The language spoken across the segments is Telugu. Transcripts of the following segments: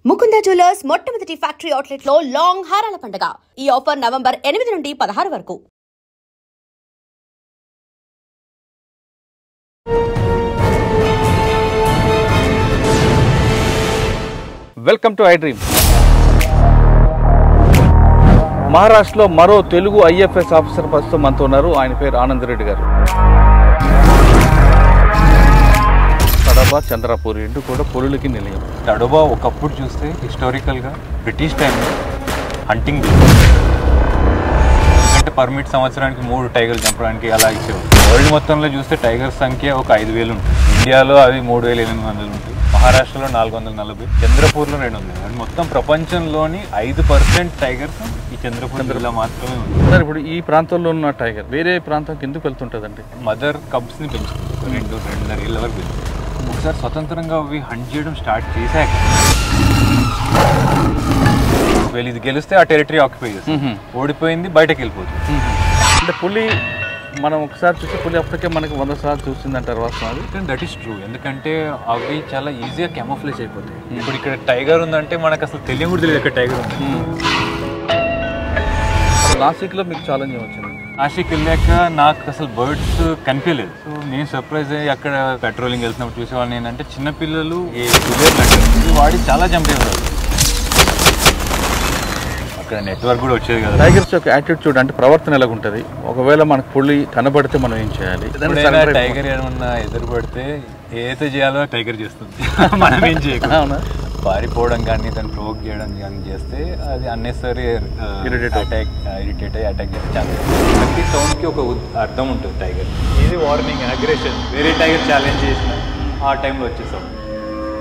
ముకుంద జ్యువెలర్స్ మొట్టమొదటి ఫ్యాక్టరీ అవుట్లెట్ లో లాంగ్ హారాల పండుగ. ఈ ఆఫర్ నవంబర్ 8 నుండి 16 వరకు. Welcome to I dream. మహారాష్ట్రలో మరో తెలుగు ఐఎఫ్ఎస్ ఆఫీసర్ ప్రస్తుతం మనతో ఉన్నారు. ఆయన పేరు ఆనంద్ రెడ్డి గారు. తడబా, చంద్రపూర్ రెండు కూడా పులులకి నిలయం. తడబా ఒకప్పుడు చూస్తే హిస్టారికల్గా బ్రిటిష్ టైంలో హంటింగ్ ఎందుకంటే పర్మిట్ సంవత్సరానికి 3 టైగర్లు చంపడానికి అలా ఇచ్చేవారు. వరల్డ్ మొత్తంలో చూస్తే టైగర్స్ సంఖ్య ఒక 5,000 ఉంటుంది. ఇండియాలో అవి 3,800 ఉంటాయి. మహారాష్ట్రలో 440, చంద్రపూర్లో 200. అండ్ మొత్తం ప్రపంచంలోని 5% టైగర్స్ ఈ చంద్రపూర్ జిల్లా మాత్రమే ఉంది. సార్, ఇప్పుడు ఈ ప్రాంతంలో ఉన్న టైగర్ వేరే ప్రాంతంకి ఎందుకు వెళ్తుంటుందండి? మదర్ కబ్స్ని పెంచుతుంది. 2-2.5 ఏళ్ళ వరకు పెంచుతుంది. ఒకసారి స్వతంత్రంగా అవి హంట్ చేయడం స్టార్ట్ చేశాక వీళ్ళు ఇది గెలిస్తే ఆ టెరిటరీ ఆక్యుపై చేస్తుంది, ఓడిపోయింది బయటకు వెళ్ళిపోతుంది. అంటే పులి మనం ఒకసారి చూస్తే పులి అప్పటికే మనకి 100 సార్లు చూసిందంటారు వాస్తవాలు. That is true. ఎందుకంటే అవి చాలా ఈజీగా క్యామోఫ్లేజ్ అయిపోతాయి. ఇప్పుడు ఇక్కడ టైగర్ ఉందంటే మనకు అసలు తెలియ కూడా తెలియదు ఇక్కడ టైగర్ ఉంది. నాసిక్లో మీకు ఛాలెంజ్ వచ్చింది. నాసిక్ వెళ్ళాక నాకు అసలు బర్డ్స్ కనిపించలేదు. సో నేను సర్ప్రైజ్ అయ్యి అక్కడ పెట్రోలింగ్ వెళ్తున్నప్పుడు చూసేవాళ్ళని ఏంటంటే చిన్నపిల్లలు ఈ గులేర్లు వాడి చాలా చంపేవారు. అక్కడ నెట్వర్క్ కూడా వచ్చేది కదా. టైగర్స్ యొక్క యాటిట్యూడ్ అంటే ప్రవర్తన ఎలాగుంటుంది? ఒకవేళ మనకు పులి కనబడితే మనం ఏం చేయాలి? టైగర్ ఏమన్నా ఎదురుపడితే ఏదైతే చేయాలో టైగర్ చేస్తుంది, మనం ఏం చేయకుండా పారిపోవడం కానీ దాన్ని ప్రొవోక్ చేయడం కానీ చేస్తే అది అన్నెసరీ ఇరిటేట్ అయ్యి అటాక్ చేస్తే ఛాన్స్. ప్రతి సౌండ్కి ఒక అర్థం ఉంటుంది టైగర్. ఇది వార్నింగ్, అగ్రెషన్. వేరే టైగర్ ఛాలెంజ్ చేసిన ఆ టైంలో వచ్చేసాం.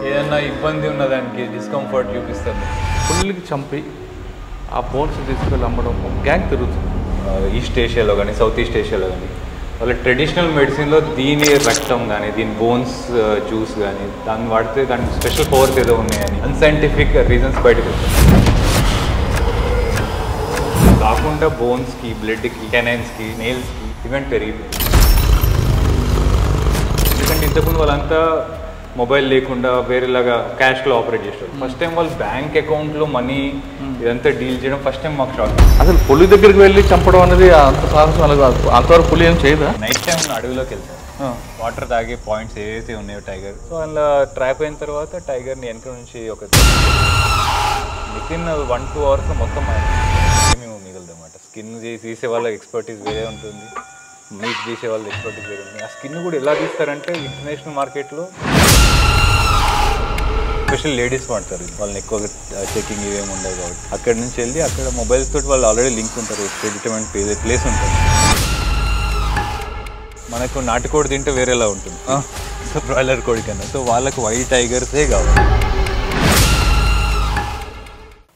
ఏదన్నా ఇబ్బంది ఉన్నదానికి డిస్కంఫర్ట్ చూపిస్తుంది. పులికి చంపి ఆ బోన్స్ తీసుకెళ్ళి అమ్మడం గ్యాంగ్ తిరుగుతుంది. ఈస్ట్ ఏషియాలో కానీ సౌత్ ఈస్ట్ ఏషియాలో కానీ వాళ్ళ ట్రెడిషనల్ మెడిసిన్లో దీని రక్తం కానీ దీని బోన్స్ జ్యూస్ కానీ దాన్ని వాడితే దానికి స్పెషల్ పవర్స్ ఏదో ఉన్నాయని అన్సైంటిఫిక్ రీజన్స్ బయటకు వస్తాయి. కాకుండా బోన్స్కి, బ్లడ్కి, కెనైన్స్కి, నెయిల్స్కి ఈవెంట్ పెరిగిపోయింది. ఎందుకంటే ఇంతకుముందు వాళ్ళంతా మొబైల్ లేకుండా వేరేలాగా క్యాష్లో ఆపరేట్ చేస్తారు. ఫస్ట్ టైం వాళ్ళు బ్యాంక్ అకౌంట్లో మనీ ఇదంతా డీల్ చేయడం ఫస్ట్ టైం మాకు షాక్. అసలు పులి దగ్గరికి వెళ్ళి చంపడం అనేది అంత సాహసం అలాగా? అంతవరకు పులి ఏం చేయదా? నైట్ టైం అడవిలోకి వెళ్తారు, వాటర్ తాగే పాయింట్స్ ఏవైతే ఉన్నాయో టైగర్, సో అందులో ట్రాప్ అయిన తర్వాత టైగర్ని వెనక నుంచి ఒక వితిన్ 1-2 అవర్స్ మొత్తం మేము మిగలదన్నమాట. స్కిన్ తీసే వాళ్ళ ఎక్స్పర్టీస్ వేరే ఉంటుంది, మీట్ తీసే వాళ్ళ ఎక్స్పర్టీస్ వేరే ఉంటుంది. ఆ స్కిన్ కూడా ఎలా తీస్తారంటే ఇంటర్నేషనల్ మార్కెట్లో స్పెషల్ లేడీస్ వాడతారు. వాళ్ళని ఎక్కువగా చెకింగ్ ఇవేమి ఉండవు కాబట్టి అక్కడి నుంచి వెళ్ళి అక్కడ మొబైల్స్ తోటి వాళ్ళు ఆల్రెడీ లింక్ ఉంటారు, డిటర్మెంట్ ప్లేస్ ఉంటుంది. మనకు నాటుకోడి తింటే వేరేలా ఉంటుంది, సో బ్రాయిలర్ కోడి కన్నా. సో వాళ్ళకు వైల్డ్ టైగర్సే కావాలి.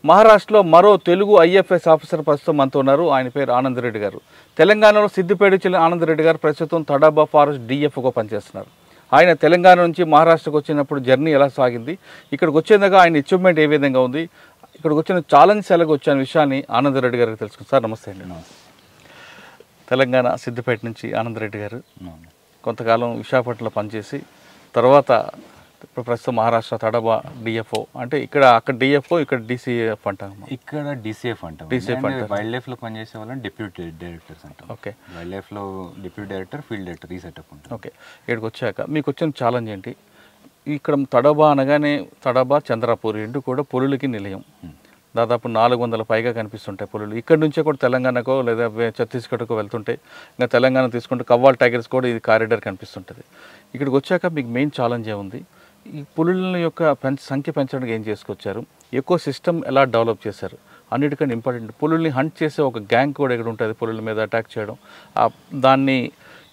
మహారాష్ట్రలో మరో తెలుగు ఐఎఫ్ఎస్ ఆఫీసర్ ప్రస్తుతం మనతో ఉన్నారు. ఆయన పేరు ఆనంద్ రెడ్డి గారు. తెలంగాణలో సిద్దిపేట చెల్లిన ఆనంద్ రెడ్డి గారు ప్రస్తుతం తడబా ఫారెస్ట్ డిఎఫ్ఓగా పనిచేస్తున్నారు. ఆయన తెలంగాణ నుంచి మహారాష్ట్రకు వచ్చినప్పుడు జర్నీ ఎలా సాగింది, ఇక్కడికి వచ్చేందుకు ఆయన అచీవ్మెంట్ ఏ విధంగా ఉంది, ఇక్కడికి వచ్చిన ఛాలెంజ్ ఎలాగ వచ్చిన విషయాన్ని ఆనంద్ రెడ్డి గారికి తెలుసుకుంది. సార్ నమస్తే అండి. తెలంగాణ సిద్దిపేట నుంచి ఆనంద్ రెడ్డి గారు కొంతకాలం విశాఖపట్నంలో పనిచేసి తర్వాత ఇప్పుడు ప్రస్తుతం మహారాష్ట్ర తడబా డిఎఫ్ఓ, అంటే ఇక్కడ అక్కడ డిఎఫ్ఓ ఇక్కడ డిసిఎఫ్ అంటాం. ఇక్కడ డిసిఎఫ్ అంటాం. వైల్డ్ లైఫ్లో పనిచేసే వాళ్ళని డిప్యూటీ డైరెక్టర్స్ అంటాం. ఓకే. వైల్డ్ లైఫ్లో డిప్యూటీ డైరెక్టర్, ఫీల్డ్ డైరెక్టర్ ఈ సెటప్ ఉంటుంది. ఓకే. ఇక్కడికి వచ్చాక మీకు వచ్చిన ఛాలెంజ్ ఏంటి? ఇక్కడ తడబా అనగానే తడబా, చంద్రపూర్ రెండు కూడా పులులకి నిలయం. దాదాపు 400 పైగా కనిపిస్తుంటాయి పులులు. ఇక్కడ నుంచే కూడా తెలంగాణకో లేదా ఛత్తీస్గఢ్కో వెళ్తుంటాయి. ఇంకా తెలంగాణ తీసుకుంటే కవ్వాల్ టైగర్స్ కూడా ఇది కారిడార్ కనిపిస్తుంటుంది. ఇక్కడికి వచ్చాక మీకు మెయిన్ ఛాలెంజ్ ఏముంది? ఈ పులుల యొక్క సంఖ్య పెంచడానికి ఏం చేసుకొచ్చారు? ఎక్కువ సిస్టమ్ ఎలా డెవలప్ చేశారు? అన్నిటికంటే ఇంపార్టెంట్ పులుల్ని హంట్ చేసే ఒక గ్యాంగ్ కూడా ఇక్కడ ఉంటుంది, పులుల మీద అటాక్ చేయడం. దాన్ని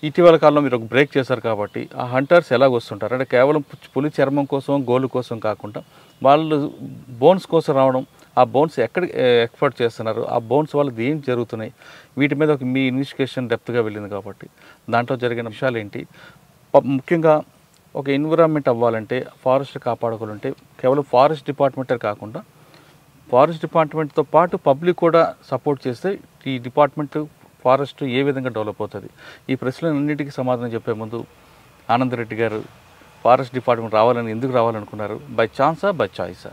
ఇటీవల కాలంలో మీరు ఒక బ్రేక్ చేశారు కాబట్టి ఆ హంటర్స్ ఎలాగ వస్తుంటారు అంటే కేవలం పులి చర్మం కోసం, గోలు కోసం కాకుండా వాళ్ళు బోన్స్ కోసం రావడం. ఆ బోన్స్ ఎక్కడ ఎక్స్పోర్ట్ చేస్తున్నారు, ఆ బోన్స్ వాళ్ళకి ఏం జరుగుతున్నాయి, వీటి మీద ఒక మీ ఇన్వెస్టిగేషన్ డెప్త్గా వెళ్ళింది కాబట్టి దాంట్లో జరిగిన విషయాలు ఏంటి? ముఖ్యంగా ఒక ఎన్విరాన్మెంట్ అవ్వాలంటే, ఫారెస్ట్ కాపాడుకోవాలంటే కేవలం ఫారెస్ట్ డిపార్ట్మెంటే కాకుండా ఫారెస్ట్ డిపార్ట్మెంట్తో పాటు పబ్లిక్ కూడా సపోర్ట్ చేస్తే ఈ డిపార్ట్మెంట్ ఫారెస్ట్ ఏ విధంగా డెవలప్ అవుతుంది? ఈ ప్రశ్నలన్నిటికీ సమాధానం చెప్పే ముందు ఆనంద్ రెడ్డి గారు ఫారెస్ట్ డిపార్ట్మెంట్ రావాలని ఎందుకు రావాలనుకున్నారు? బై ఛాన్సా, బై చాయిసా?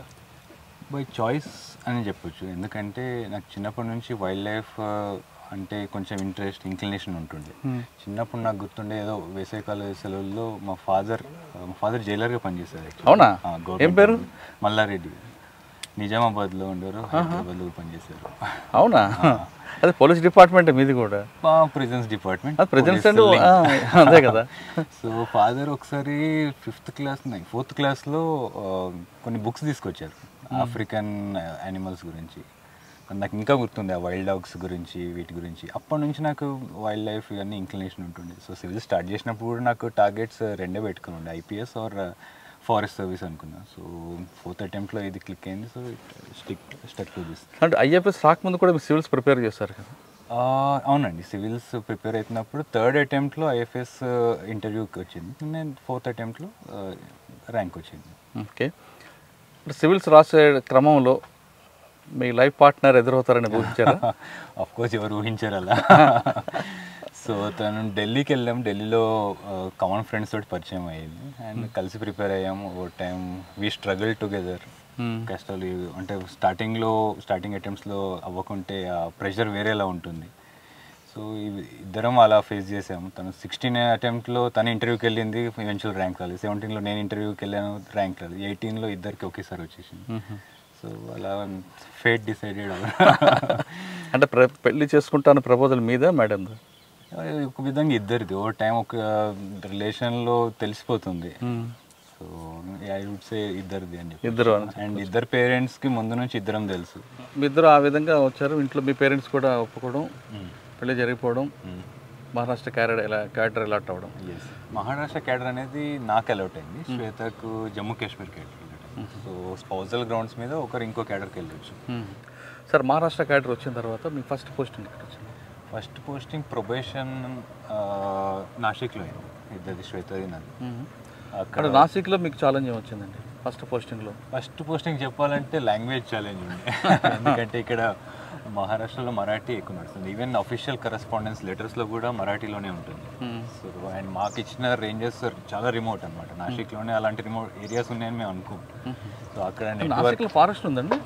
బై చాయిస్ అని చెప్పొచ్చు. ఎందుకంటే నాకు చిన్నప్పటి నుంచి వైల్డ్ లైఫ్ అంటే కొంచెం ఇంట్రెస్ట్, ఇంక్లినేషన్ ఉంటుండే. చిన్నప్పుడు నాకు గుర్తుండే ఏదో వేసవికాల సెలవుల్లో మా ఫాదర్ జైలర్గా పనిచేశారు. అవునా? ఏం పేరు? మల్లారెడ్డి. నిజామాబాద్లో ఉండేవారు, హైదరాబాద్లో పనిచేశారు. అవునా? అదే పోలీస్ డిపార్ట్మెంట్ మీది కూడా? Prisons department. ప్రిజన్స్ అదే కదా. సో ఫాదర్ ఒకసారి 4th క్లాస్లో కొన్ని బుక్స్ తీసుకొచ్చారు ఆఫ్రికన్ యానిమల్స్ గురించి. నాకు ఇంకా గుర్తుంది ఆ వైల్డ్ డాగ్స్ గురించి, వీటి గురించి. అప్పటి నుంచి నాకు వైల్డ్ లైఫ్ ఇవన్నీ ఇంక్లినేషన్ ఉంటుండే. సో సివిల్ స్టార్ట్ చేసినప్పుడు కూడా నాకు టార్గెట్స్ 2 పెట్టుకుని ఉండే, ఐపీఎస్ ఆర్ ఫారెస్ట్ సర్వీస్ అనుకున్నా. సో 4th అటెంప్ట్లో ఇది క్లిక్ అయింది. So stuck to this. అంటే ఐఎఫ్ఎస్ రాకముందు కూడా మీరు సివిల్స్ ప్రిపేర్ చేస్తారు కదా? అవునండి, సివిల్స్ ప్రిపేర్ అవుతున్నప్పుడు 3rd అటెంప్ట్లో ఐఎఫ్ఎస్ ఇంటర్వ్యూకి వచ్చింది. నేను 4th అటెంప్ట్లో ర్యాంక్ వచ్చింది. ఓకే. సివిల్స్ రాసే క్రమంలో మీ లైఫ్ పార్ట్నర్ ఎదురవుతారని ఊహించారా? అఫ్కోర్స్, ఎవరు ఊహించారు అలా. సో తను ఢిల్లీకి వెళ్ళాం. ఢిల్లీలో కామన్ ఫ్రెండ్స్ తోటి పరిచయం అయ్యింది అండ్ కలిసి ప్రిపేర్ అయ్యాము. ఓ టైం వీ స్ట్రగుల్ టుగెదర్. కష్టాలు అంటే స్టార్టింగ్ అటెంప్ట్స్లో అవ్వకుంటే ఆ ప్రెషర్ వేరేలా ఉంటుంది. సో ఇద్దరం అలా ఫేస్ చేసాము. తను 16 అటెంప్ట్లో తను ఇంటర్వ్యూకి వెళ్ళింది, ఈవెన్చువల్ ర్యాంక్ రాలేదు. 17లో నేను ఇంటర్వ్యూకి వెళ్ళాను, ర్యాంక్ రాలేదు. 18లో ఇద్దరికి ఒకేసారి వచ్చేసింది. సో అలా ఫేట్ డిసైడెడ్. అంటే పెళ్లి చేసుకుంటాను ప్రపోజల్ మీద మేడం? ఒక విధంగా ఇద్దరిది. ఓ టైం ఒక రిలేషన్లో తెలిసిపోతుంది. సో ఐ వుడ్ సే ఇద్దరిది అని చెప్పి. ఇద్దరు అండ్ ఇద్దరు పేరెంట్స్కి ముందు నుంచి ఇద్దరం తెలుసు. మీ ఇద్దరు ఆ విధంగా వచ్చారు. ఇంట్లో మీ పేరెంట్స్ కూడా ఒప్పుకోవడం, పెళ్లి జరిగిపోవడం, మహారాష్ట్ర క్యాడర్ అలాట్ అవ్వడం. మహారాష్ట్ర క్యాడర్ అనేది నాకు అలౌట్ అయింది. శ్వేతకు Jammu Kashmir cadre. So spousal grounds మీద ఒకరు ఇంకో క్యాడర్కి వెళ్ళొచ్చు. సార్, మహారాష్ట్ర క్యాడర్ వచ్చిన తర్వాత మీ ఫస్ట్ పోస్టింగ్ ఎక్కడ వచ్చింది? ఫస్ట్ పోస్టింగ్ ప్రొబేషన్ నాసిక్లో అయింది. ఇద్దరిది, శ్వేతది నాది. అక్కడ నాసిక్లో మీకు ఛాలెంజ్ ఏమొచ్చిందండి ఫస్ట్ పోస్టింగ్లో? ఫస్ట్ పోస్టింగ్ చెప్పాలంటే లాంగ్వేజ్ ఛాలెంజ్ ఉంది. ఎందుకంటే ఇక్కడ మహారాష్ట్రలో మరాఠీ ఎక్కువ నడుస్తుంది. ఈవెన్ అఫీషియల్ కరెస్పాండెన్స్ లెటర్స్లో కూడా మరాఠీలోనే ఉంటుంది. సో అండ్ మాకు ఇచ్చిన రేంజెస్ చాలా రిమోట్ అనమాట. నాసిక్లోనే అలాంటి రిమోట్ ఏరియాస్ ఉన్నాయని మేము అనుకుంటాం. సో అక్కడ నాసిక్లో ఫారెస్ట్ ఉందండి?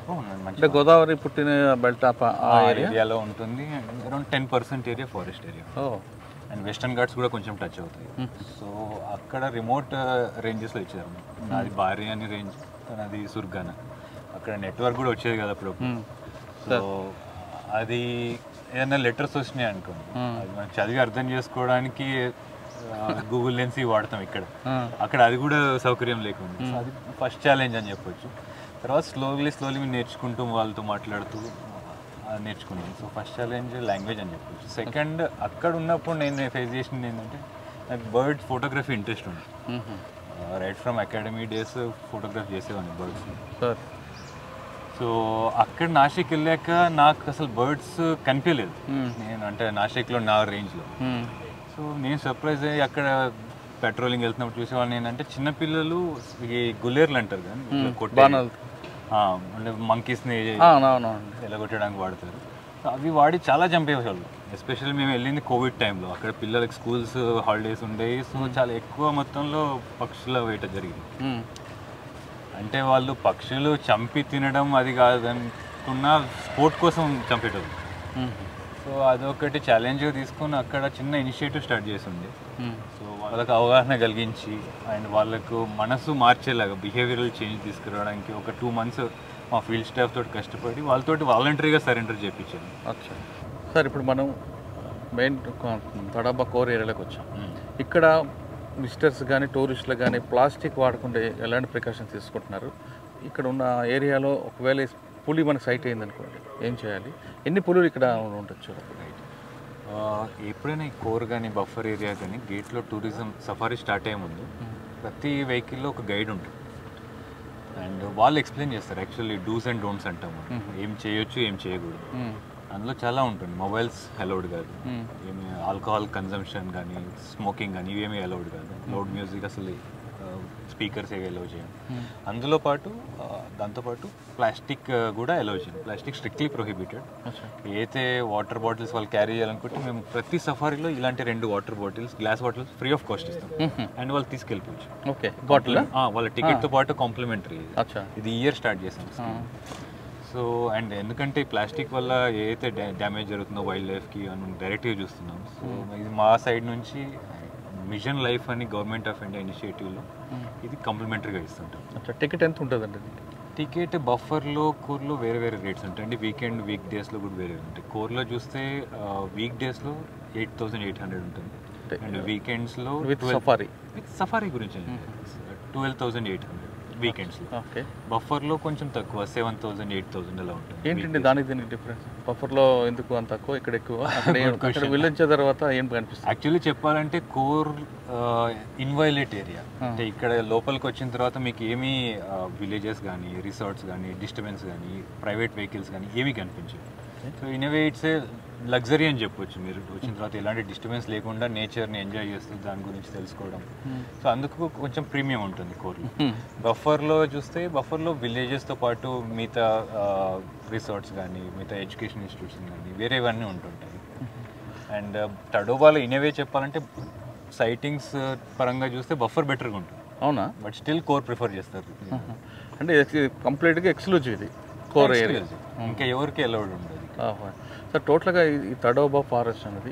అంటే గోదావరి పుట్టిన బెల్ట్ ఆ ఏరియాలో ఉంటుంది. Around 10% area forest area. And western Ghats కూడా కొంచెం టచ్ అవుతాయి. సో అక్కడ రిమోట్ రేంజెస్లో ఇచ్చారు. నాది బారి అని రేంజ్, అది సుర్గాన. అక్కడ నెట్వర్క్ కూడా వచ్చేది కదా అప్పుడు. సో అది ఏదైనా లెటర్స్ వచ్చినాయి అనుకోండి, అది మనం చదివి అర్థం చేసుకోవడానికి గూగుల్ లెన్స్ వాడతాం ఇక్కడ. అక్కడ అది కూడా సౌకర్యం లేకుండా. సో అది ఫస్ట్ ఛాలెంజ్ అని చెప్పొచ్చు. తర్వాత స్లోలీ నేర్చుకుంటూ వాళ్ళతో మాట్లాడుతూ నేర్చుకున్నాను. సో ఫస్ట్ ఛాలెంజ్ లాంగ్వేజ్ అని చెప్పొచ్చు. సెకండ్, అక్కడ ఉన్నప్పుడు నేను ఫేస్ చేసింది ఏంటంటే, నాకు బర్డ్ ఫోటోగ్రఫీ ఇంట్రెస్ట్ ఉంది. Right from academy days photography చేసేవాడిని బర్డ్స్. సో అక్కడ నాసిక్ వెళ్ళాక నాకు అసలు బర్డ్స్ కనిపించలేదు. నేను అంటే నాసిక్లో నా రేంజ్లో. సో నేను సర్ప్రైజ్ అయ్యి అక్కడ పెట్రోలింగ్ వెళ్తున్నప్పుడు చూసేవాళ్ళని ఏంటంటే, చిన్నపిల్లలు ఈ గులేర్లు అంటారు కదా, అంటే మంకీస్ని ఎలగొట్టడానికి వాడతారు. సో అవి వాడి చాలా చంపేవాళ్ళు. ఎస్పెషల్లీ మేము వెళ్ళింది కోవిడ్ టైంలో. అక్కడ పిల్లలకి స్కూల్స్ హాలిడేస్ ఉండేవి. సో చాలా ఎక్కువ మొత్తంలో పక్షుల వేట జరిగింది. అంటే వాళ్ళు పక్షులు చంపి తినడం అది కాదనుకున్న స్పోర్ట్ కోసం చంపేటోళ్ళు. సో అదొకటి ఛాలెంజ్గా తీసుకొని అక్కడ చిన్న ఇనిషియేటివ్ స్టార్ట్ చేసింది. సో వాళ్ళకి అవగాహన కలిగించి అండ్ వాళ్ళకు మనసు మార్చేలాగా బిహేవియరల్ చేంజ్ తీసుకురావడానికి ఒక 2 months మా ఫీల్డ్ స్టాఫ్ తోటి కష్టపడి వాళ్ళతోటి వాలంటరీగా సరెండర్ చేయించాను. అచ్చా సార్, ఇప్పుడు మనం మెయిన్ తడబా కోర్ ఏరియాలోకి వచ్చాం. ఇక్కడ విజిటర్స్ కానీ టూరిస్టులు కానీ ప్లాస్టిక్ వాడకుండా ఎలాంటి ప్రికాషన్స్ తీసుకుంటున్నారు? ఇక్కడ ఉన్న ఏరియాలో ఒకవేళ పులి మనకు సైట్ అయిందనుకోండి, ఏం చేయాలి? ఎన్ని పులులు ఇక్కడ ఉండొచ్చు? ఎప్పుడైనా ఈ కోర్ కానీ బఫర్ ఏరియా కానీ గేట్లో టూరిజం సఫారీ స్టార్ట్ అయ్యే ముందు ప్రతి వెహికల్లో ఒక గైడ్ ఉంటుంది. అండ్ వాళ్ళు ఎక్స్ప్లెయిన్ చేస్తారు యాక్చువల్లీ డూస్ అండ్ డోంట్స్ అంటాము. ఏం చేయొచ్చు, ఏం చేయకూడదు. అందులో చాలా ఉంటుంది. మొబైల్స్ అలౌడ్ కాదు, ఏమి ఆల్కహాల్ కన్జంప్షన్ కానీ స్మోకింగ్ కానీ ఇవేమీ అలౌడ్ కాదు. లౌడ్ మ్యూజిక్ అసలు స్పీకర్స్ ఏవి అలౌ చేయం. అందులో పాటు దాంతోపాటు ప్లాస్టిక్ కూడా అలౌ చేయం. Plastic strictly prohibited. అయితే వాటర్ బాటిల్స్ వాళ్ళు క్యారీ చేయాలనుకుంటే మేము ప్రతి సఫారీలో ఇలాంటి 2 water bottles, glass bottles free of cost ఇస్తాం. అండ్ వాళ్ళు తీసుకెళ్ళిపోవచ్చు. ఓకే, బాటిల్ వాళ్ళ టికెట్తో పాటు కాంప్లిమెంటరీ. ఇది ఇయర్ స్టార్ట్ చేసాం. సో అండ్ ఎందుకంటే ప్లాస్టిక్ వల్ల ఏదైతే డ్యామేజ్ జరుగుతుందో వైల్డ్ లైఫ్కి మనం డైరెక్ట్గా చూస్తున్నాం. సో ఇది మా సైడ్ నుంచి మిషన్ లైఫ్ అని గవర్నమెంట్ ఆఫ్ ఇండియా ఇనిషియేటివ్లో ఇది కాంప్లిమెంటరీగా ఇస్తుంటాం. టికెట్ ఎంత ఉంటుందండి? టికెట్ బఫర్లో, కోర్లో వేరే వేరే రేట్స్ ఉంటాయండి. వీకెండ్, వీక్ డేస్లో కూడా వేరే ఉంటాయి. కోర్లో చూస్తే వీక్ డేస్లో 8,800 ఉంటుంది. అండ్ వీకెండ్స్లో విత్ సఫారీ గురించి 12,800 వీకెండ్స్లో. ఓకే, బఫర్లో కొంచెం తక్కువ 7,000, 8,000 అలా ఉంటుంది. ఏంటండి దానికి దీనికి డిఫరెన్స్? బఫర్లో ఎందుకు అంత తక్కువ, ఇక్కడ ఎక్కువ? అక్కడ వెళ్ళొచ్చిన తర్వాత ఏం కనిపిస్తుంది? యాక్చువల్లీ చెప్పాలంటే కోర్ ఇన్వైలేట్ ఏరియా. అంటే ఇక్కడ లోపలికి వచ్చిన తర్వాత మీకు ఏమీ విలేజెస్ కానీ, రిసార్ట్స్ కానీ, డిస్టర్బెన్స్ కానీ, ప్రైవేట్ వెహికల్స్ కానీ ఏమీ కనిపించవు. So in a way it's a luxury అని చెప్పొచ్చు. మీరు వచ్చిన తర్వాత ఎలాంటి డిస్టర్బెన్స్ లేకుండా నేచర్ని ఎంజాయ్ చేస్తూ దాని గురించి తెలుసుకోవడం. సో అందుకు కొంచెం ప్రీమియం ఉంటుంది కోర్లో. బఫర్లో చూస్తే బఫర్లో విలేజెస్తో పాటు మిగతా రిసార్ట్స్ కానీ, మిగతా ఎడ్యుకేషన్ ఇన్స్టిట్యూట్స్ కానీ వేరేవన్నీ ఉంటుంటాయి. అండ్ టడోబాలో ఇనేవే చెప్పాలంటే సైటింగ్స్ పరంగా చూస్తే బఫర్ బెటర్గా ఉంటుంది. అవునా? బట్ స్టిల్ కోర్ ప్రిఫర్ చేస్తారు. అంటే కంప్లీట్గా ఎక్స్క్లూజివ్ ఇది కోర్ ఏరియా, ఇంకా ఎవరికి అలౌడ్ ఉండదు. సార్ టోటల్గా ఈ తడోబా ఫారెస్ట్ అనేది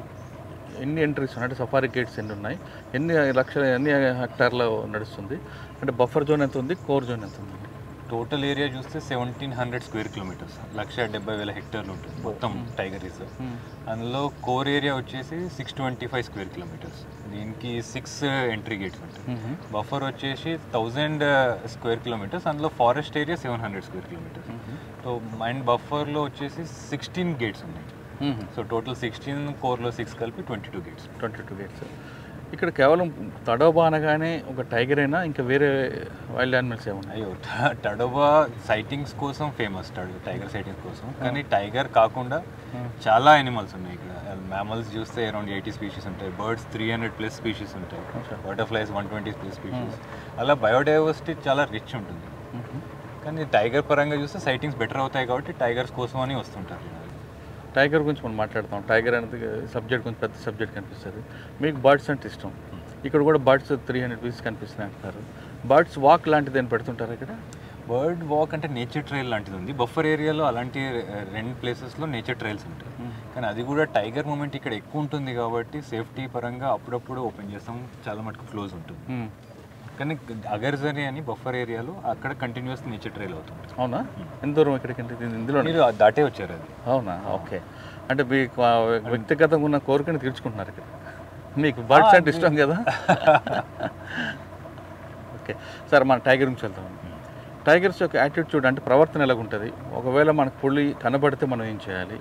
ఎన్ని ఎంట్రీస్ ఉన్నాయి? అంటే సఫారీ గేట్స్ ఎన్ని ఉన్నాయి? ఎన్ని హెక్టార్లో నడుస్తుంది? అంటే బఫర్ జోన్ ఎంత ఉంది, కోర్ జోన్ ఎంత ఉంది? టోటల్ ఏరియా చూస్తే 1,700 స్క్వేర్ కిలోమీటర్స్, 1,70,000 హెక్టార్లు ఉంటుంది మొత్తం టైగర్ రిజర్వ్. అందులో కోర్ ఏరియా వచ్చేసి 625 స్క్వేర్ కిలోమీటర్స్. దీనికి 6 ఎంట్రీ గేట్స్ ఉంటాయి. బఫర్ వచ్చేసి 1,000 స్క్వేర్ కిలోమీటర్స్. అందులో forest area 700 square kilometres. So and బఫర్లో వచ్చేసి 16 గేట్స్ ఉన్నాయి. సో టోటల్ 16, కోర్లో 6 కలిపి 22 గేట్స్. ఇక్కడ కేవలం తడోబా అనగానే ఒక టైగర్ అయినా ఇంకా వేరే వైల్డ్ యానిమల్స్ ఏమన్నా? అయ్యో, టడోబా సైటింగ్స్ కోసం ఫేమస్, టైగర్ సైటింగ్స్ కోసం. కానీ టైగర్ కాకుండా చాలా యానిమల్స్ ఉన్నాయి ఇక్కడ. మ్యామల్స్ చూస్తే అరౌండ్ 80 స్పీషీస్ ఉంటాయి. బర్డ్స్ 300+ స్పీషీస్ ఉంటాయి. Butterflies 120+ species. అలా బయోడైవర్సిటీ చాలా రిచ్ ఉంటుంది. కానీ టైగర్ పరంగా చూస్తే సైటింగ్స్ బెటర్ అవుతాయి కాబట్టి టైగర్స్ కోసం అని వస్తుంటారు. టైగర్ గురించి మనం మాట్లాడతాం. టైగర్ అనేది సబ్జెక్ట్ కొంచెం పెద్ద సబ్జెక్ట్ కనిపిస్తుంది. మీకు బర్డ్స్ అంటే ఇష్టం. ఇక్కడ కూడా బర్డ్స్ 300 పీసెస్ కనిపిస్తున్నాయి అంటారు. బర్డ్స్ వాక్ లాంటిది ఏం పెడుతుంటారు ఇక్కడ? బర్డ్ వాక్ అంటే నేచర్ ట్రైల్ లాంటిది ఉంది. బఫర్ ఏరియాలో అలాంటి 2 ప్లేసెస్లో నేచర్ ట్రైల్స్ ఉంటాయి. కానీ అది కూడా టైగర్ మూమెంట్ ఇక్కడ ఎక్కువ ఉంటుంది కాబట్టి సేఫ్టీ పరంగా అప్పుడప్పుడు ఓపెన్ చేస్తాం. చాలా మటుకు క్లోజ్ ఉంటుంది. కానీ అగర్జరీ అని బఫర్ ఏరియాలో అక్కడ కంటిన్యూస్ నేచర్ ట్రైల్ అవుతుంది. అవునా? ఎంత దూరం ఇక్కడికి? ఇందులో మీరు దాటే వచ్చారు అది. అవునా? ఓకే. అంటే మీకు వ్యక్తిగతంగా ఉన్న కోరికను తీర్చుకుంటున్నారు ఇక్కడ. మీకు బర్డ్స్ అంటే ఇష్టం కదా? ఓకే సార్, మన టైగర్ నుంచి వెళ్తాం. టైగర్స్ యొక్క యాటిట్యూడ్ అంటే ప్రవర్తన ఎలాగుంటుంది? ఒకవేళ మనకు పులి కనబడితే మనం ఏం చేయాలి?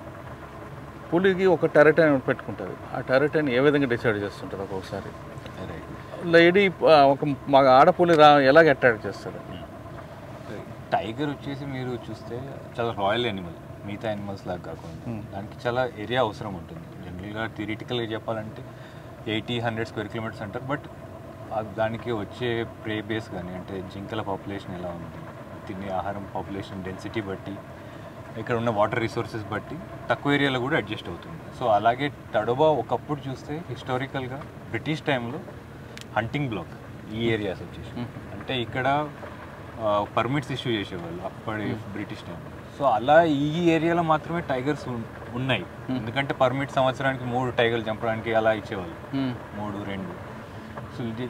పులికి ఒక టెరటైన్ పెట్టుకుంటుంది. ఆ టెరటైన్ ఏ విధంగా డిసైడ్ చేస్తుంటుంది? ఒక్కొక్కసారి లేడీ ఒక మా ఆడపులి ఎలాగ అట్రాక్ట్ చేస్తారు? టైగర్ వచ్చేసి మీరు చూస్తే చాలా రాయల్ యానిమల్, మిగతా యానిమల్స్ లాగా కాకుండా. దానికి చాలా ఏరియా అవసరం ఉంటుంది. జనరల్గా థియరిటికల్గా చెప్పాలంటే 80-100 స్క్వేర్ కిలోమీటర్స్ అంటారు. బట్ దానికి వచ్చే ప్రే బేస్ కానీ, అంటే జింకల పాపులేషన్ ఎలా ఉంది, తినే ఆహారం పాపులేషన్ డెన్సిటీ బట్టి, ఇక్కడ ఉన్న వాటర్ రిసోర్సెస్ బట్టి తక్కువ ఏరియాలో కూడా అడ్జస్ట్ అవుతుంది. సో అలాగే టడోబా ఒకప్పుడు చూస్తే హిస్టారికల్గా బ్రిటిష్ టైంలో హంటింగ్ బ్లాక్ ఈ ఏరియాస్ వచ్చేసి. అంటే ఇక్కడ పర్మిట్స్ ఇష్యూ చేసేవాళ్ళు అప్పటి బ్రిటిష్ టైంలో. సో అలా ఈ ఏరియాలో మాత్రమే టైగర్స్ ఉన్నాయి. ఎందుకంటే పర్మిట్ సంవత్సరానికి 3 టైగర్లు చంపడానికి అలా ఇచ్చేవాళ్ళు, 3, 2. సో ఇది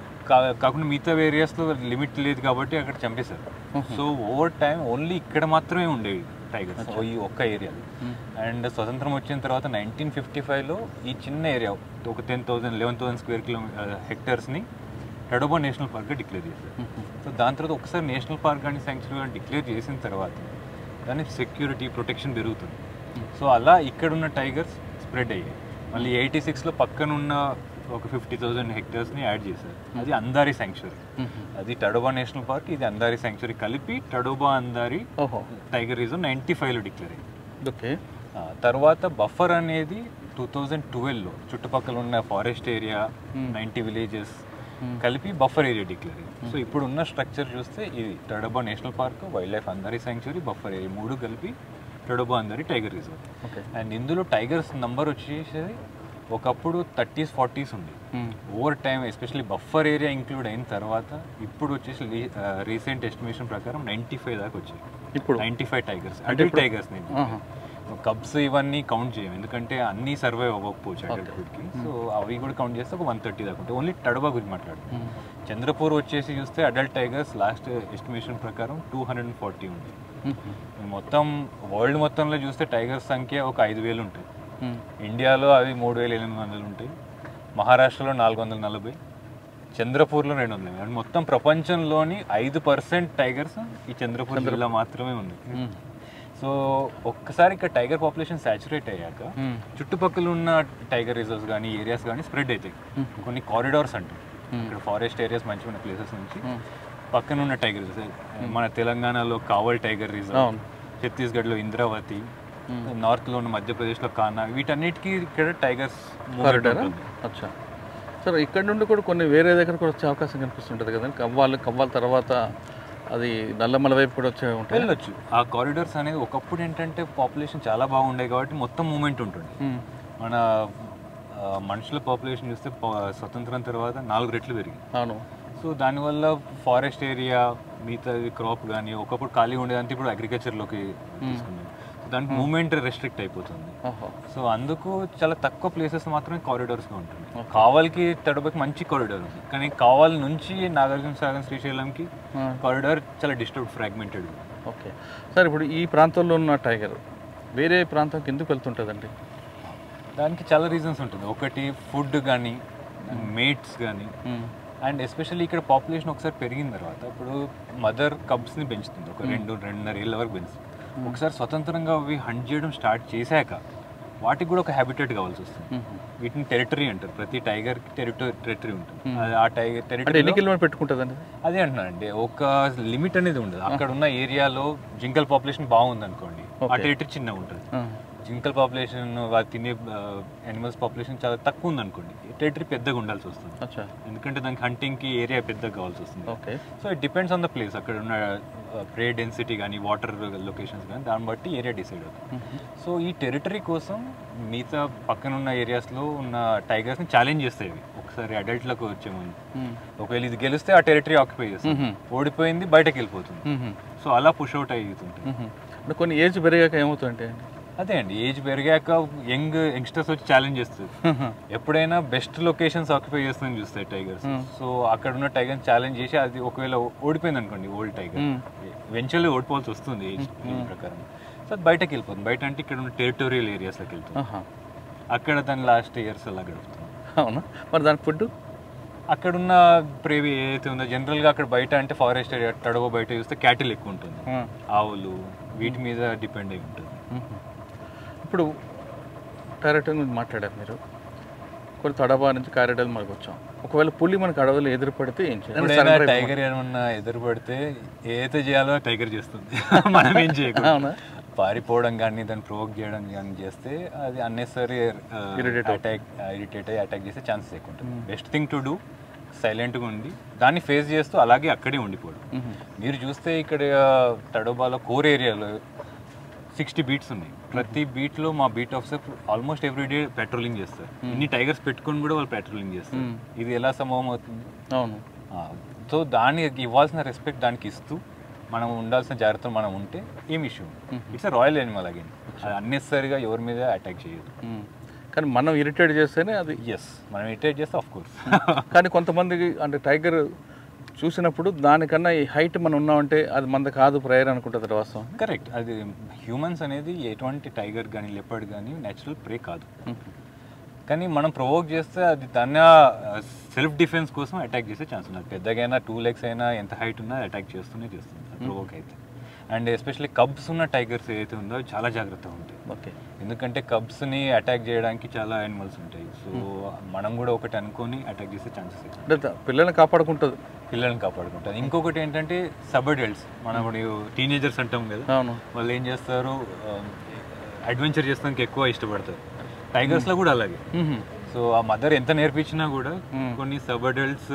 కాకుండా మిగతా ఏరియాస్లో లిమిట్ లేదు కాబట్టి అక్కడ చంపేశారు. సో ఓవర్ టైం ఓన్లీ ఇక్కడ మాత్రమే ఉండేవి టైగర్స్ ఈ ఒక్క ఏరియాలో. అండ్ స్వతంత్రం వచ్చిన తర్వాత 1955లో ఈ చిన్న ఏరియా ఒక 11,000 స్క్వేర్ హెక్టార్స్ని టడోబా నేషనల్ పార్క్గా డిక్లేర్ చేశారు. సో దాని తర్వాత ఒకసారి నేషనల్ పార్క్ కానీ శాంక్చురీ కానీ డిక్లేర్ చేసిన తర్వాత దాని సెక్యూరిటీ ప్రొటెక్షన్ పెరుగుతుంది. సో అలా ఇక్కడున్న టైగర్స్ స్ప్రెడ్ అయ్యాయి. మళ్ళీ 86లో పక్కనున్న ఒక 50,000 హెక్టార్స్ని యాడ్ చేశారు. అది అందారి శాంక్చురీ. అది టడోబా నేషనల్ పార్క్, ఇది అందారి శాంక్చురీ కలిపి టడోబా అందారి టైగర్ రిజర్వ్ 95లో డిక్లేర్ అయింది. ఓకే. తర్వాత బఫర్ అనేది 2012లో చుట్టుపక్కల ఉన్న ఫారెస్ట్ ఏరియా 90 విలేజెస్ కలిపి బఫర్ ఏరియా డిక్లేర్ అయ్యింది. సో ఇప్పుడు ఉన్న స్ట్రక్చర్ చూస్తే ఇది Tadoba national park, wild life అందరి శాంక్చురీ, బఫర్ ఏరియా 3 కలిపి తడోబా అందరి టైగర్ రిజర్వ్. అండ్ ఇందులో టైగర్స్ నంబర్ వచ్చేసి ఒకప్పుడు 30s 40s ఉంది. Over time especially buffer area include అయిన తర్వాత ఇప్పుడు వచ్చేసి రీసెంట్ ఎస్టిమేషన్ ప్రకారం 95 దాకా వచ్చాయి. ఇప్పుడు 95 టైగర్స్, అడల్ట్ టైగర్స్. కబ్స్ ఇవన్నీ కౌంట్ చేయం ఎందుకంటే అన్నీ సర్వైవ్ అవ్వకపోవచ్చు అడల్ట్హుడ్కి. సో అవి కూడా కౌంట్ చేస్తే ఒక 130 దాకా ఉంటాయి. ఓన్లీ తడోబా గురించి మాట్లాడుతుంది. చంద్రపూర్ వచ్చేసి చూస్తే అడల్ట్ టైగర్స్ లాస్ట్ ఎస్టిమేషన్ ప్రకారం 240 ఉంది. మొత్తం వరల్డ్ మొత్తంలో చూస్తే టైగర్స్ సంఖ్య ఒక 5000 ఉంటాయి. ఇండియాలో అవి 3800 ఉంటాయి. మహారాష్ట్రలో 440, చంద్రపూర్లో 200. అండ్ మొత్తం ప్రపంచంలోని 5% టైగర్స్ ఈ చంద్రపూర్ జిల్లా మాత్రమే ఉంది. సో ఒక్కసారి ఇక్కడ టైగర్ పాపులేషన్ సాచురేట్ అయ్యాక చుట్టుపక్కల ఉన్న టైగర్ రిజర్వ్స్ కానీ ఏరియాస్ కానీ స్ప్రెడ్ అవుతాయి. కొన్ని కారిడార్స్ అంటారు. ఇక్కడ ఫారెస్ట్ ఏరియాస్ మంచిగా ఉన్న ప్లేసెస్ నుంచి పక్కన ఉన్న టైగర్ రిజర్వ్, మన తెలంగాణలో కావల్ టైగర్ రిజర్వ్, ఛత్తీస్గఢ్లో ఇంద్రావతి, నార్త్లో ఉన్న మధ్యప్రదేశ్లో కానా, వీటన్నిటికీ ఇక్కడ టైగర్స్ అచ్చా. సరే, ఇక్కడ నుండి కూడా కొన్ని వేరే దగ్గర కూడా వచ్చే అవకాశం కనిపిస్తుంటుంది కదా. కవ్వాలి తర్వాత అది నల్లమల వైపు కూడా వచ్చే ఉంటాయి, వెళ్ళొచ్చు. ఆ కారిడార్స్ అనేది ఒకప్పుడు ఏంటంటే పాపులేషన్ చాలా బాగుండే కాబట్టి మొత్తం మూమెంట్ ఉంటుంది. మన మనుషుల పాపులేషన్ చూస్తే స్వతంత్రం తర్వాత 4 రెట్లు పెరిగింది. అవును. సో దానివల్ల ఫారెస్ట్ ఏరియా మిగతా క్రాప్ కానీ ఒకప్పుడు ఖాళీ ఉండేదంతా ఇప్పుడు అగ్రికల్చర్లోకి తీసుకున్నాం. దానికి మూమెంట్ రెస్ట్రిక్ట్ అయిపోతుంది. సో అందుకు చాలా తక్కువ ప్లేసెస్ మాత్రమే కారిడార్స్గా ఉంటుంది. కావల్కి తడోబాకి మంచి కారిడార్ ఉంది, కానీ కావల్ నుంచి నాగార్జున సాగర్ శ్రీశైలంకి కారిడార్ చాలా డిస్టర్బ్ ఫ్రాగ్మెంటెడ్. ఓకే సార్, ఇప్పుడు ఈ ప్రాంతంలో ఉన్న టైగర్ వేరే ప్రాంతంకి ఎందుకు వెళ్తుంటుందండి? దానికి చాలా రీజన్స్ ఉంటుంది. ఒకటి ఫుడ్ కానీ, మేట్స్ కానీ, అండ్ ఎస్పెషల్లీ ఇక్కడ పాపులేషన్ ఒకసారి పెరిగిన తర్వాత ఇప్పుడు మదర్ కబ్స్ని పెంచుతుంది. ఒక 2-2.5 ఏళ్ళ వరకు పెంచుతుంది. ఒకసారి స్వతంత్రంగా అవి హంట్ చేయడం స్టార్ట్ చేశాక వాటికి కూడా ఒక హ్యాబిటేట్ కావాల్సి వస్తుంది. వీటిని టెరిటరీ అంటారు. ప్రతి టైగర్కి టెరిటరీ ఉంటుంది. ఆ టైగర్ టెరిటరీ ఎన్ని కిలోమీటర్ పెట్టుకుంటుందండి? అదే అంటున్నానండి, ఒక లిమిట్ అనేది ఉండదు. అక్కడ ఉన్న ఏరియాలో జింకల్ పాపులేషన్ బాగుంది అనుకోండి, ఆ టెరిటరీ చిన్నగా ఉంటుంది. జింకల్ పాపులేషన్, వాళ్ళు తినే యానిమల్స్ పాపులేషన్ చాలా తక్కువ ఉంది అనుకోండి, టెరిటరీ పెద్దగా ఉండాల్సి వస్తుంది. ఎందుకంటే దానికి హంటింగ్కి ఏరియా పెద్దగా కావాల్సి వస్తుంది. So it depends on the place. అక్కడ ఉన్న ప్రే డెన్సిటీ కానీ, వాటర్ లొకేషన్స్ కానీ, దాన్ని బట్టి ఏరియా డిసైడ్ అవుతుంది. సో ఈ టెరిటరీ కోసం మిగతా పక్కన ఉన్న ఏరియాస్లో ఉన్న టైగర్స్ని ఛాలెంజ్ చేస్తాయి. ఒకసారి అడల్ట్లకు వచ్చే ముందు ఒకవేళ ఇది గెలిస్తే ఆ టెరిటరీ ఆక్యుపై చేస్తుంది, ఓడిపోయింది బయటకు వెళ్ళిపోతుంది. సో అలా పుష్ అవుట్ అవుతుంది. కొన్ని ఏజ్ పెరిగాక ఏమవుతుందంటే అదే అండి, ఏజ్ పెరిగాక యంగ్స్టర్స్ వచ్చి ఛాలెంజ్ చేస్తారు. ఎప్పుడైనా బెస్ట్ లొకేషన్స్ ఆక్యుపై చేస్తుందని చూస్తాయి టైగర్స్. సో అక్కడ ఉన్న టైగర్స్ ఛాలెంజ్ చేసి అది ఒకవేళ ఓడిపోయింది అనుకోండి, ఓల్డ్ టైగర్ వెంచువల్లీ ఓడిపోవాల్సి వస్తుంది ఏజ్ ప్రకారం. సో అది బయటకు వెళ్ళిపోతుంది. బయట అంటే ఇక్కడ ఉన్న టెరిటోరియల్ ఏరియాస్లోకి వెళ్తుంది. అక్కడ దాని లాస్ట్ ఇయర్స్ అలా గడుపుతుంది. అవునా? మరి దానికి ఫుడ్ అక్కడున్న ప్రేవి ఏదైతే ఉందో జనరల్గా అక్కడ బయట అంటే ఫారెస్ట్ ఏరియా తడవ బయట చూస్తే క్యాటిల్ ఎక్కువ ఉంటుంది, ఆవులు, వీటి మీద డిపెండ్ అయి ఉంటుంది. ఇప్పుడు టైగర్ గురించి మాట్లాడారు మీరు. కొన్ని తడబా నుంచి కారిడార్ మనకు వచ్చాం. ఒకవేళ పులి మనకు అడవులు ఎదురుపడితే ఏం చేయాలి? టైగర్ ఏమన్నా ఎదురుపడితే ఏదైతే చేయాలో టైగర్ చేస్తుంది, మనం ఏం చేయకుండా. పారిపోవడం కానీ, దాన్ని ప్రొవోక్ చేయడం కానీ చేస్తే అది అన్నెసరీ ఇరిటేట్ అయ్యి అటాక్ చేసే ఛాన్సెస్ ఎక్కువ ఉంటుంది. బెస్ట్ థింగ్ టు డూ సైలెంట్గా ఉండి దాన్ని ఫేస్ చేస్తూ అలాగే అక్కడే ఉండిపోవడం. మీరు చూస్తే ఇక్కడ తడోబాలో కోర్ ఏరియాలో 60 బీట్స్ ఉన్నాయి. ప్రతి బీట్లో మా beat officer almost everyday patrolling చేస్తారు. ఇన్ని టైగర్స్ పెట్టుకొని కూడా వాళ్ళు పెట్రోలింగ్ చేస్తారు. ఇది ఎలా సంభవం అవుతుంది? అవును. సో దానికి ఇవ్వాల్సిన రెస్పెక్ట్ దానికి ఇస్తూ మనం ఉండాల్సిన జాగ్రత్తలు మనం ఉంటే ఏం issue. It's royal animal again, అది అన్నెసరీగా ఎవరి మీద అటాక్ చేయదు. కానీ మనం ఇరిటేట్ చేస్తేనే అది. మనం ఇరిటేట్ చేస్తే ఆఫ్ కోర్స్. కానీ కొంతమందికి అంటే టైగర్ చూసినప్పుడు దానికన్నా ఈ హైట్ మనం ఉన్నామంటే అది మంద కాదు ప్రేయర్ అనుకుంటుంది. వాస్తవం కరెక్ట్. అది హ్యూమన్స్ అనేది ఎటువంటి టైగర్ కానీ లెపర్డ్ కానీ న్యాచురల్ ప్రే కాదు. కానీ మనం ప్రొవోక్ చేస్తే అది తన సెల్ఫ్ డిఫెన్స్ కోసం అటాక్ చేసే ఛాన్స్ ఉంది. పెద్దగైనా 2 legs అయినా ఎంత హైట్ ఉన్నా అటాక్ చేస్తూనే చేస్తుంది ప్రొవోక్ అయితే. అండ్ ఎస్పెషల్లీ కబ్స్ ఉన్న టైగర్స్ ఏదైతే ఉందో చాలా జాగ్రత్తగా ఉంటాయి. ఓకే. ఎందుకంటే కబ్స్ని అటాక్ చేయడానికి చాలా యానిమల్స్ ఉంటాయి. సో మనం కూడా ఒకటి అనుకొని అటాక్ చేసే ఛాన్సెస్ ఎక్కువ. పిల్లల్ని కాపాడుకుంటుంది. ఇంకొకటి ఏంటంటే సబర్డెల్స్, మనం టీనేజర్స్ అంటాం కదా, వాళ్ళు ఏం చేస్తారు, అడ్వెంచర్ చేస్తానికి ఎక్కువ ఇష్టపడతారు. టైగర్స్లో కూడా అలాగే. సో ఆ మదర్ ఎంత నేర్పించినా కూడా కొన్ని సబర్డెల్స్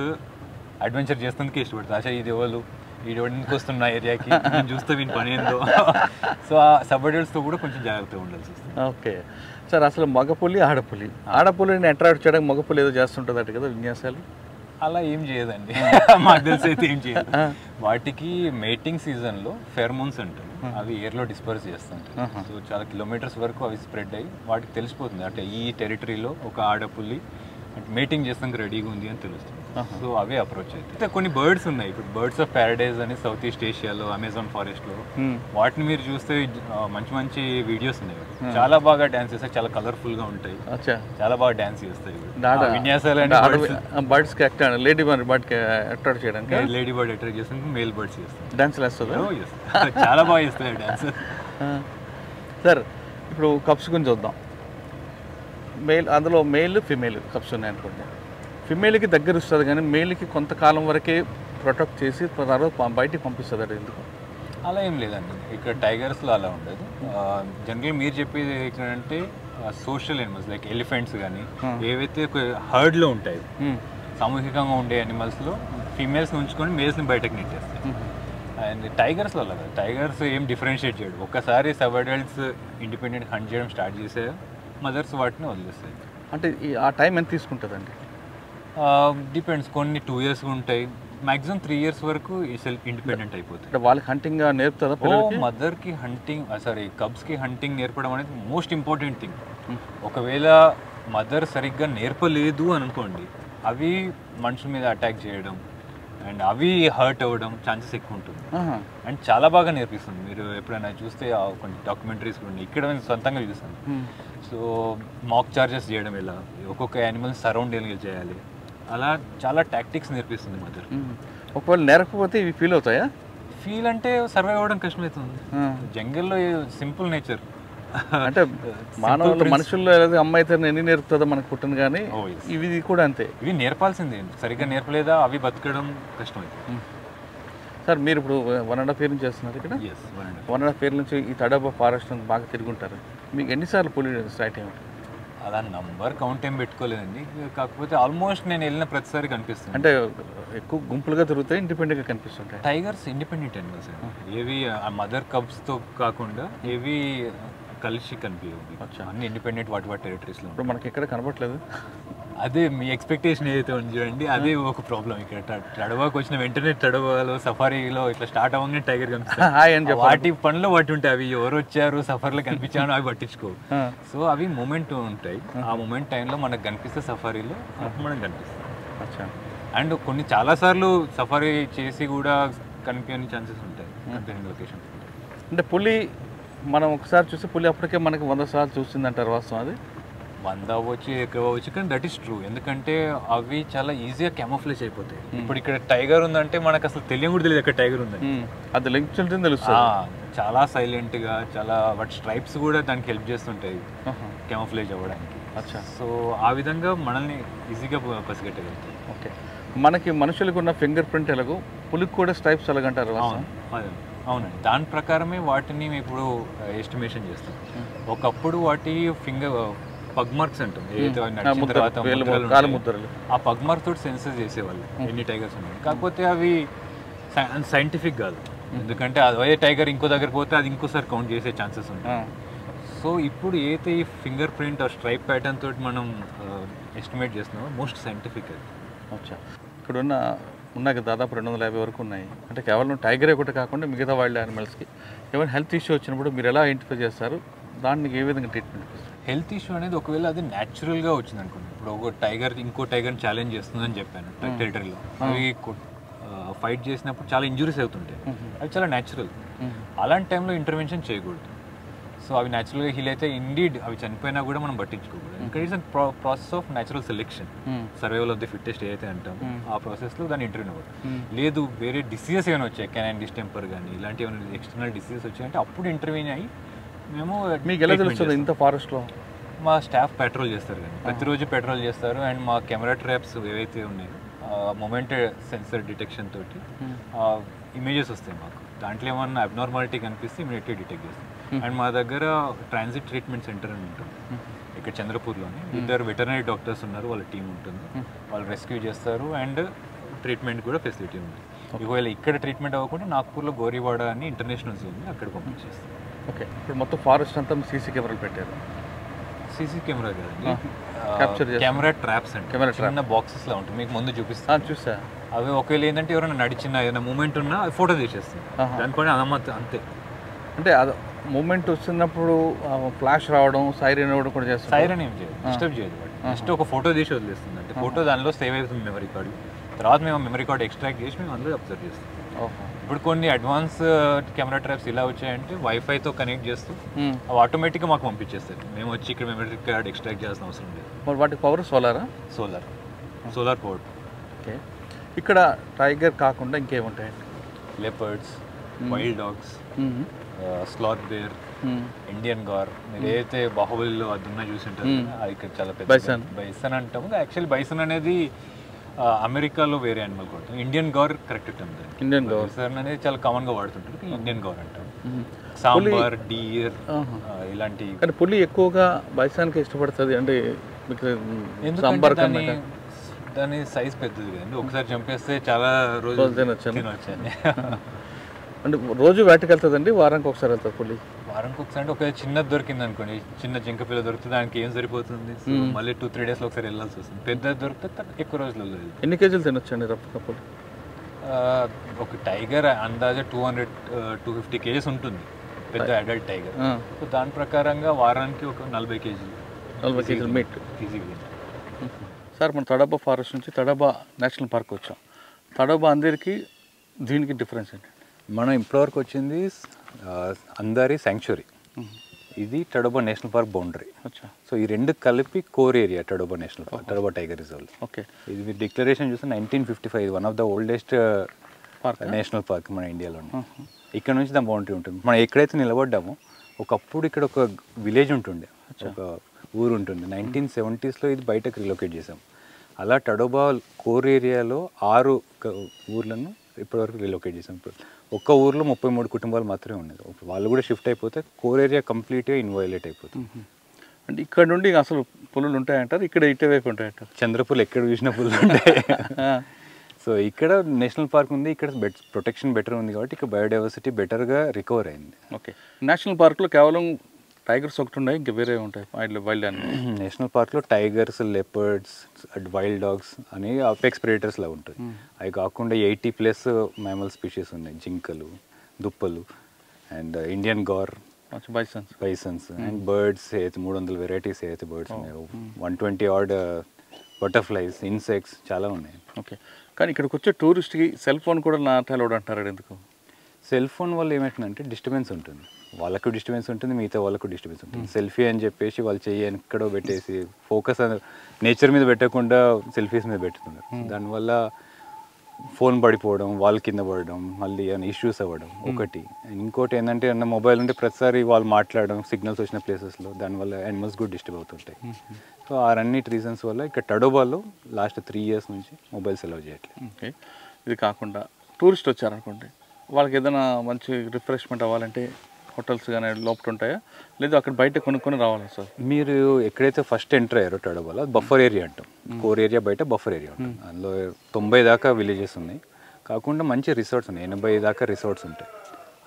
అడ్వెంచర్ చేస్తుందుకే ఇష్టపడతారు. అసలు ఇది ఎవరు వీడు ఎందుకు వస్తున్న ఏరియాకి చూస్తే వీని పని ఏందో. సో ఆ సబ్ అడల్ట్స్తో కూడా కొంచెం జాగ్రత్తగా ఉండాల్సి వస్తుంది. ఓకే సార్, అసలు మగపులి ఆడపులిని అట్రాక్ట్ చేయడానికి మగపులి ఏదో చేస్తుంటుంది అట కదా విన్యాసాలు? అలా ఏం చేయదండి, మాకు తెలిసి అయితే ఏం చేయదు. వాటికి మేటింగ్ సీజన్లో ఫెర్మోన్స్ అంటారు, అవి ఎయిర్లో డిస్పర్స్ చేస్తుంటాయి. సో చాలా కిలోమీటర్స్ వరకు అవి స్ప్రెడ్ అయ్యి వాటికి తెలిసిపోతుంది అంటే ఈ టెరిటరీలో ఒక ఆడపుల్లి మేటింగ్ చేస్తానికి రెడీగా ఉంది అని తెలుస్తుంది. సో అవే అప్రోచ్ అయితే కొన్ని బర్డ్స్ ఉన్నాయి. ఇప్పుడు బర్డ్స్ ఆఫ్ ప్యారడైజ్ అని సౌత్ ఈస్ట్ ఏషియాలో అమెజాన్ ఫారెస్ట్లో, వాటిని మీరు చూస్తే మంచి మంచి వీడియోస్ ఉన్నాయి. చాలా బాగా డాన్స్ చేస్తాయి, చాలా కలర్ఫుల్ గా ఉంటాయి, చాలా బాగా డాన్స్ చేస్తాయి. విన్యాసాలు బర్డ్స్ లేడీ బర్డ్ అట్రాక్ట్ చేయడానికి, లేడీ బర్డ్ అట్రాక్ట్ చేస్తానికి మేల్ బర్డ్స్ చేస్తాయి. డాన్స్ వేస్తుంది, చాలా బాగా చేస్తాయి డాన్స్. సార్ ఇప్పుడు కప్స్ గురించి చూద్దాం. అందులో మేల్ ఫిమేల్ కప్స్ ఉన్నాయి అనుకోండి. ఫిమేల్కి దగ్గర ఇస్తుంది కానీ మేల్కి కొంతకాలం వరకే ప్రొటెక్ట్ చేసి తర్వాత బయటికి పంపిస్తుంది. అది ఎందుకు? అలా ఏం లేదండి, ఇక్కడ టైగర్స్లో అలా ఉండదు. జనరల్ మీరు చెప్పేది ఏంటంటే సోషల్ యానిమల్స్ లైక్ ఎలిఫెంట్స్ కానీ ఏవైతే హర్డ్లో ఉంటాయి, సామూహికంగా ఉండే యానిమల్స్లో ఫీమేల్స్ని ఉంచుకొని మేల్స్ని బయటకు నెట్టేస్తాయి. అండ్ టైగర్స్లో అలా కాదు, టైగర్స్ ఏం డిఫరెన్షియేట్ చేయడు. ఒక్కసారి సబ్ అడల్ట్స్ ఇండిపెండెంట్ హంట్ చేయడం స్టార్ట్ చేసే మదర్స్ వాటిని వదిలేస్తాయి. అంటే ఆ టైం ఎంత తీసుకుంటుందండి? డిపెండ్స్, కొన్ని 2 years ఉంటాయి, మ్యాక్సిమం 3 years వరకు సెల్ఫ్ ఇండిపెండెంట్ అయిపోతుంది. అంటే వాళ్ళకి హంటింగ్ నేర్పుతుందా? మదర్కి హంటింగ్ కబ్స్కి హంటింగ్ నేర్పడం అనేది మోస్ట్ ఇంపార్టెంట్ థింగ్. ఒకవేళ మదర్ సరిగ్గా నేర్పలేదు అని అనుకోండి, అవి మనుషుల మీద అటాక్ చేయడం అండ్ అవి హర్ట్ అవ్వడం ఛాన్సెస్ ఎక్కువ ఉంటుంది. అండ్ చాలా బాగా నేర్పిస్తుంది. మీరు ఎప్పుడైనా చూస్తే కొన్ని డాక్యుమెంటరీస్ ఉన్నాయి, ఇక్కడ నేను సొంతంగా చూస్తాను. సో మాక్ చార్జెస్ చేయడం, ఎలా ఒక్కొక్క యానిమల్ సరౌండ్ చేయాలి, అలా చాలా టాక్టిక్స్ నేర్పిస్తుంది మదర్. ఒకవేళ నేర్పకపోతే ఇవి ఫీల్ అవుతాయా? ఫీల్ అంటే సర్వైవ్ అవ్వడం కష్టమవుతుంది. జంగల్లో సింపుల్ నేచర్ అంటే మనుషుల్లో అమ్మాయి అయితే ఎన్ని నేర్పుతుందో మనకు పుట్టను, కానీ ఇవి కూడా అంతే. ఇవి నేర్పాల్సిందే, సరిగ్గా నేర్పలేదా అవి బతకడం కష్టమవుతుంది. సార్ మీరు ఇప్పుడు 1.5 years నుంచి చేస్తున్నారు ఇక్కడ? 1.5 years నుంచి ఈ తడబా ఫారెస్ట్ బాగా తిరుగుంటారు. మీకు ఎన్నిసార్లు పులి స్ట్రైట్ అయ్యి? అలా నంబర్ కౌంట్ ఏం పెట్టుకోలేదండి, కాకపోతే ఆల్మోస్ట్ నేను వెళ్ళిన ప్రతిసారి కనిపిస్తుంది. అంటే ఎక్కువ గుంపులుగా తిరుగుతాయి, ఇండిపెండెంట్గా కనిపిస్తుంటాయి. టైగర్స్ ఇండిపెండెంట్ అనిమల్స్ అండి, ఏవి మదర్ కబ్స్తో కాకుండా ఏవి కలిసి కనిపించవు, అన్ని ఇండిపెండెంట్ వాటి టెరిటరీస్లో. ఇప్పుడు మనకి ఎక్కడ కనపట్లేదు. అదే మీ ఎక్స్పెక్టేషన్ ఏదైతే ఉంది చూడండి, అదే ఒక ప్రాబ్లం. ఇక్కడ తడవాకి వచ్చిన వెంటనే తడవాలో సఫారీలో ఇట్లా స్టార్ట్ అవ్వగానే టైగర్ కనిపిస్తుంది. వాటి పనులు వాటి ఉంటాయి, అవి ఎవరు వచ్చారు సఫారీలో కనిపించాను అవి పట్టించుకో. సో అవి మూమెంట్ ఉంటాయి, ఆ మూమెంట్ టైంలో మనకు కనిపిస్తే సఫారీలో అప్పుడు మనకు కనిపిస్తుంది. అండ్ కొన్ని చాలాసార్లు సఫారీ చేసి కూడా కనిపించని ఛాన్సెస్ ఉంటాయి లొకేషన్. అంటే పులి మనం ఒకసారి చూస్తే పులి అప్పటికే మనకి 100 సార్లు చూసిందంటారు, వాస్తవం అది? 100 అవ్వచ్చు, ఎక్కువ అవ్వచ్చు, కానీ దట్ ఈస్ ట్రూ. ఎందుకంటే అవి చాలా ఈజీగా క్యామోఫ్లేజ్ అయిపోతాయి. ఇప్పుడు ఇక్కడ టైగర్ ఉందంటే మనకు అసలు తెలియని కూడా తెలియదు ఎక్కడ టైగర్ ఉందని. అది లింక్ తెలుస్తుంది. చాలా సైలెంట్గా, చాలా వాటి స్ట్రైప్స్ కూడా దానికి హెల్ప్ చేస్తుంటాయి క్యామోఫ్లేజ్ అవ్వడానికి. సో ఆ విధంగా మనల్ని ఈజీగా పసిగట్టగలుగుతాయి. ఓకే, మనకి మనుషులకు ఉన్న ఫింగర్ ప్రింట్ ఎలాగో పులికి కూడా స్ట్రైప్స్ ఎలాగంటారు? అవునండి, దాని ప్రకారమే వాటిని ఇప్పుడు ఎస్టిమేషన్ చేస్తాం. ఒకప్పుడు వాటి పగ్ మార్క్స్ అంటాం, ఏదైతే నడిచిన తర్వాత ఆ పగ్ మార్క్స్ తోటి సెన్సస్ చేసేవాళ్ళు ఎన్ని టైగర్స్ ఉన్నాయి. కాకపోతే అవి సైంటిఫిక్ కాదు, ఎందుకంటే అదే టైగర్ ఇంకో దగ్గర పోతే అది ఇంకోసారి కౌంట్ చేసే ఛాన్సెస్ ఉంటాయి. సో ఇప్పుడు ఏదైతే ఈ ఫింగర్ ప్రింట్ ఆ స్ట్రైప్ ప్యాటర్న్ తోటి మనం ఎస్టిమేట్ చేస్తున్నామో మోస్ట్ సైంటిఫిక్ అది. ఇక్కడ ఉన్నాయి దాదాపు 250 వరకు ఉన్నాయి. అంటే కేవలం టైగరే ఒకటి కాకుండా మిగతా వైల్డ్ యానిమల్స్కి ఏమైనా హెల్త్ ఇష్యూ వచ్చినప్పుడు మీరు ఎలా ఐడెంటిఫై చేస్తారు? దానికి ఏ విధంగా ట్రీట్మెంట్? హెల్త్ ఇష్యూ అనేది ఒకవేళ అది న్యాచురల్గా వచ్చింది అనుకోండి, ఇప్పుడు ఒక టైగర్ ఇంకో టైగర్ని ఛాలెంజ్ చేస్తుందని చెప్పాను టెరిటరీలో, అవి ఫైట్ చేసినప్పుడు చాలా ఇంజురీస్ అవుతుంటాయి, అవి చాలా న్యాచురల్. అలాంటి టైంలో ఇంటర్వెన్షన్ చేయకూడదు. సో అవి న్యాచురల్గా హీల్ అయితే ఇండీడ్ అవి చనిపోయినా కూడా మనం పట్టించుకోకూడదు. ఇక్కడ is process of natural selection, survival of the fittest ఏదైతే అంటాం ఆ ప్రాసెస్లో దాన్ని ఇంటర్వ్యూ అవ్వదు. లేదు వేరే డిసీజెస్ ఏమైనా వచ్చాయి, కెనైన్ డిస్టెంపర్ కానీ ఇలాంటి ఏమైనా ఎక్స్టర్నల్ డిసీజెస్ వచ్చాయంటే అప్పుడు ఇంటర్వ్యూ అయ్యి మేము. మీకు ఎలా తెలుస్తుంది ఇంత ఫారెస్ట్లో? మా స్టాఫ్ పెట్రోల్ చేస్తారు కానీ ప్రతిరోజు పెట్రోల్ చేస్తారు. అండ్ మా కెమెరా ట్రాప్స్ ఏవైతే ఉన్నాయో మొమెంట్ సెన్సర్ డిటెక్షన్ తోటి ఇమేజెస్ వస్తాయి మాకు, దాంట్లో ఏమన్నా అబ్నార్మాలిటీ కనిపిస్తే ఇమీడియట్గా డిటెక్ట్ చేస్తాం. అండ్ మా దగ్గర ట్రాన్సిట్ ట్రీట్మెంట్ సెంటర్ అని ఉంటుంది ఇక్కడ చంద్రపూర్లోనే, 2 వెటర్నరీ డాక్టర్స్ ఉన్నారు, వాళ్ళ టీం ఉంటుంది, వాళ్ళు రెస్క్యూ చేస్తారు. అండ్ ట్రీట్మెంట్ కూడా ఫెసిలిటీ ఉంది. ఒకవేళ ఇక్కడ ట్రీట్మెంట్ అవ్వకుండా నాగ్పూర్లో గోరీవాడ అని ఇంటర్నేషనల్ జోన్ ఉంది, అక్కడ పంపించేస్తాం. ఓకే, ఇప్పుడు మొత్తం ఫారెస్ట్ అంతా సీసీ కెమెరాలు పెట్టారు. సీసీ కెమెరా కదండి, క్యాప్చర్ కెమెరా ట్రాప్స్ అంటే కెమెరా చిన్న బాక్సెస్ లా ఉంటుంది, మీకు ముందు చూపిస్తాను. చూసా. అవి ఒకవేళ ఏంటంటే ఎవరైనా నడిచిన ఏదైనా మూమెంట్ ఉన్నా ఫోటో తీసేస్తాం, దానిపైన అనుమతి అంతే. అంటే అది మూమెంట్ వస్తున్నప్పుడు ఫ్లాష్ రావడం, సైరన్ ఇవ్వడం కూడా చేస్తాం. సైరన్ ఏం చేయదు, డిస్టర్బ్ చేయదు, జస్ట్ ఒక ఫోటో తీసి వదిలేస్తుంది. అంటే ఫోటో దానిలో సేవ్ అవుతుంది మెమరీ కార్డు. తర్వాత మేము మెమరీ కార్డు ఎక్స్ట్రాక్ట్ చేసి మేము అందులో అబ్జర్వ్ చేస్తాం. ఇప్పుడు కొన్ని అడ్వాన్స్ కెమెరా ట్రాప్స్ ఇలా వచ్చాయంటే వైఫైతో కనెక్ట్ చేస్తూ అవి ఆటోమేటిక్గా మాకు పంపించేస్తారు. మేము వచ్చి ఇక్కడ మెమరీ కార్డ్ ఎక్స్ట్రాక్ట్ చేయాల్సిన అవసరం లేదు. మరి వాటి పవర్ సోలారా? Solar power. ఓకే, ఇక్కడ టైగర్ కాకుండా ఇంకేముంటాయండి? Leopards, wild dogs, sloth bear, Indian gaur. మీరు ఏదైతే బాహుబలిలో అది ఉన్నా చూసింటారు, అది ఇక్కడ చాలా పెద్ద బైసన్ అంటాము. యాక్చువల్లీ బైసన్ అనేది అమెరికాలో వేరే యానిమల్ కొడుతుంది. Indian gaur correct term. Indian gaur అనేది చాలా కామన్ గా వాడుతుంటారు, ఇండియన్ గౌర్ అంటాం. సాంబార్, డీర్ ఇలాంటి. కానీ పులి ఎక్కువగా బైసాన్కి ఇష్టపడుతుంది అంటే సాంబార్ దాని సైజ్ పెద్దది కదండి, ఒకసారి చంపేస్తే చాలా రోజులు తినొచ్చు. అంటే రోజు వేటకి వెళ్తుందండి, వారానికి ఒకసారి వెళ్తుంది పులి? వారానికి ఒకసారి అంటే ఒక చిన్నది దొరికింది అనుకోండి, చిన్న జింక పిల్ల దొరికితే దానికి ఏం సరిపోతుంది, మళ్ళీ 2-3 డేస్లో ఒకసారి వెళ్ళాల్సి వస్తుంది. పెద్దది దొరికితే ఎక్కువ రోజులలో. ఎన్ని కేజీలు తినొచ్చండి రఫ్గా పులి? ఒక టైగర్ అందాజా 200-250 కేజీస్ ఉంటుంది, పెద్ద అడల్ట్ టైగర్. సో దాని ప్రకారంగా వారానికి ఒక 40 కేజీలు మీట్ ఈజీగా. సార్, మన తడబా ఫారెస్ట్ నుంచి తడబా నేషనల్ పార్క్ వచ్చాం. తడబా అందరికి దీనికి డిఫరెన్స్ ఏంటి? మనం ఇప్పటివరకు వచ్చింది అందారి శాంక్చురీ, ఇది Tadoba national park boundary. So ఈ రెండు కలిపి core area Tadoba national park, Tadoba tiger reserve. Okay, ఇది మీరు డిక్లరేషన్ చూస్తే 1955, one of the oldest national park మన ఇండియాలో. ఇక్కడ నుంచి దాని బౌండరీ ఉంటుంది. మనం ఎక్కడైతే నిలబడ్డామో ఒకప్పుడు ఇక్కడ ఒక విలేజ్ ఉంటుండే, ఒక ఊరు ఉంటుంది. 1970sలో ఇది బయటకు రిలోకేట్ చేసాం. అలా తడోబా కోర్ ఏరియాలో 6 ఊర్లను ఇప్పటివరకు రిలోకేట్ చేసాం. ఇప్పుడు ఒక్క ఊర్లో 33 కుటుంబాలు మాత్రమే ఉన్నాయి. వాళ్ళు కూడా షిఫ్ట్ అయిపోతే కోర్ ఏరియా కంప్లీట్గా ఇన్వైలేట్ అయిపోతుంది. అంటే ఇక్కడ నుండి అసలు పులులు ఉంటాయంటారు, ఇక్కడ ఇటువైపు ఉంటాయంటారు? చంద్రపూర్లు ఎక్కడ చూసిన పులులు ఉంటాయి. సో ఇక్కడ నేషనల్ పార్క్ ఉంది, ఇక్కడ ప్రొటెక్షన్ బెటర్ ఉంది కాబట్టి ఇక్కడ బయోడైవర్సిటీ బెటర్గా రికవర్ అయింది. ఓకే, నేషనల్ పార్క్లో కేవలం టైగర్స్ ఒకటి ఉన్నాయి, ఇంకా వేరే ఉంటాయి వైల్డ్ యానిమల్స్? నేషనల్ పార్క్లో టైగర్స్, లెపర్డ్స్, వైల్డ్ డాగ్స్ అని అపెక్స్ ప్రెడేటర్స్ లాగా ఉంటాయి. అవి కాకుండా 80+ మ్యామల్ స్పీషీస్ ఉన్నాయి, జింకలు, దుప్పలు, and Indian gaur, bisons and birds అయితే 300 వెరైటీస్ అయితే బర్డ్స్ ఉన్నాయి, 120 ఆడ్ బటర్ఫ్లైస్, ఇన్సెక్ట్స్ చాలా ఉన్నాయి. ఓకే, కానీ ఇక్కడికి వచ్చే టూరిస్ట్కి సెల్ ఫోన్ కూడా నాట్ అలౌడ్ అంటారు, ఎందుకు? సెల్ ఫోన్ వల్ల ఏమవుతుందంటే డిస్టర్బెన్స్ ఉంటుంది, వాళ్ళకు డిస్టర్బెన్స్ ఉంటుంది, మిగతా వాళ్ళకు డిస్టర్బెన్స్ ఉంటుంది. సెల్ఫీ అని చెప్పేసి వాళ్ళు చెయ్యి ఎక్కడో పెట్టేసి ఫోకస్ నేచర్ మీద పెట్టకుండా సెల్ఫీస్ మీద పెట్టుతున్నారు. దానివల్ల ఫోన్ పడిపోవడం, వాళ్ళు కింద పడడం, మళ్ళీ ఏమైనా ఇష్యూస్ అవ్వడం ఒకటి. ఇంకోటి ఏంటంటే ఏమన్నా మొబైల్ ఉంటే ప్రతిసారి వాళ్ళు మాట్లాడడం సిగ్నల్స్ వచ్చిన ప్లేసెస్లో, దానివల్ల యానిమల్స్ కూడా డిస్టర్బ్ అవుతుంటాయి. సో ఆ అన్నిటి రీజన్స్ వల్ల ఇక్కడ తడోబాలో లాస్ట్ 3 years నుంచి మొబైల్స్ అలౌ చేయట్లేదు. ఓకే, ఇది కాకుండా టూరిస్ట్ వచ్చారనుకోండి, వాళ్ళకి ఏదైనా మంచి రిఫ్రెష్మెంట్ అవ్వాలంటే హోటల్స్ కానీ లోపల ఉంటాయా, లేదు అక్కడ బయట కొనుక్కొని రావాలా సార్? మీరు ఎక్కడైతే ఫస్ట్ ఎంటర్ అయ్యారో తడోబాలో బఫర్ ఏరియా అంటాం, కోర్ ఏరియా బయట బఫర్ ఏరియా ఉంటుంది. అందులో 90 దాకా విలేజెస్ ఉన్నాయి, కాకుండా మంచి రిసార్ట్స్ ఉన్నాయి, 80 దాకా రిసార్ట్స్ ఉంటాయి.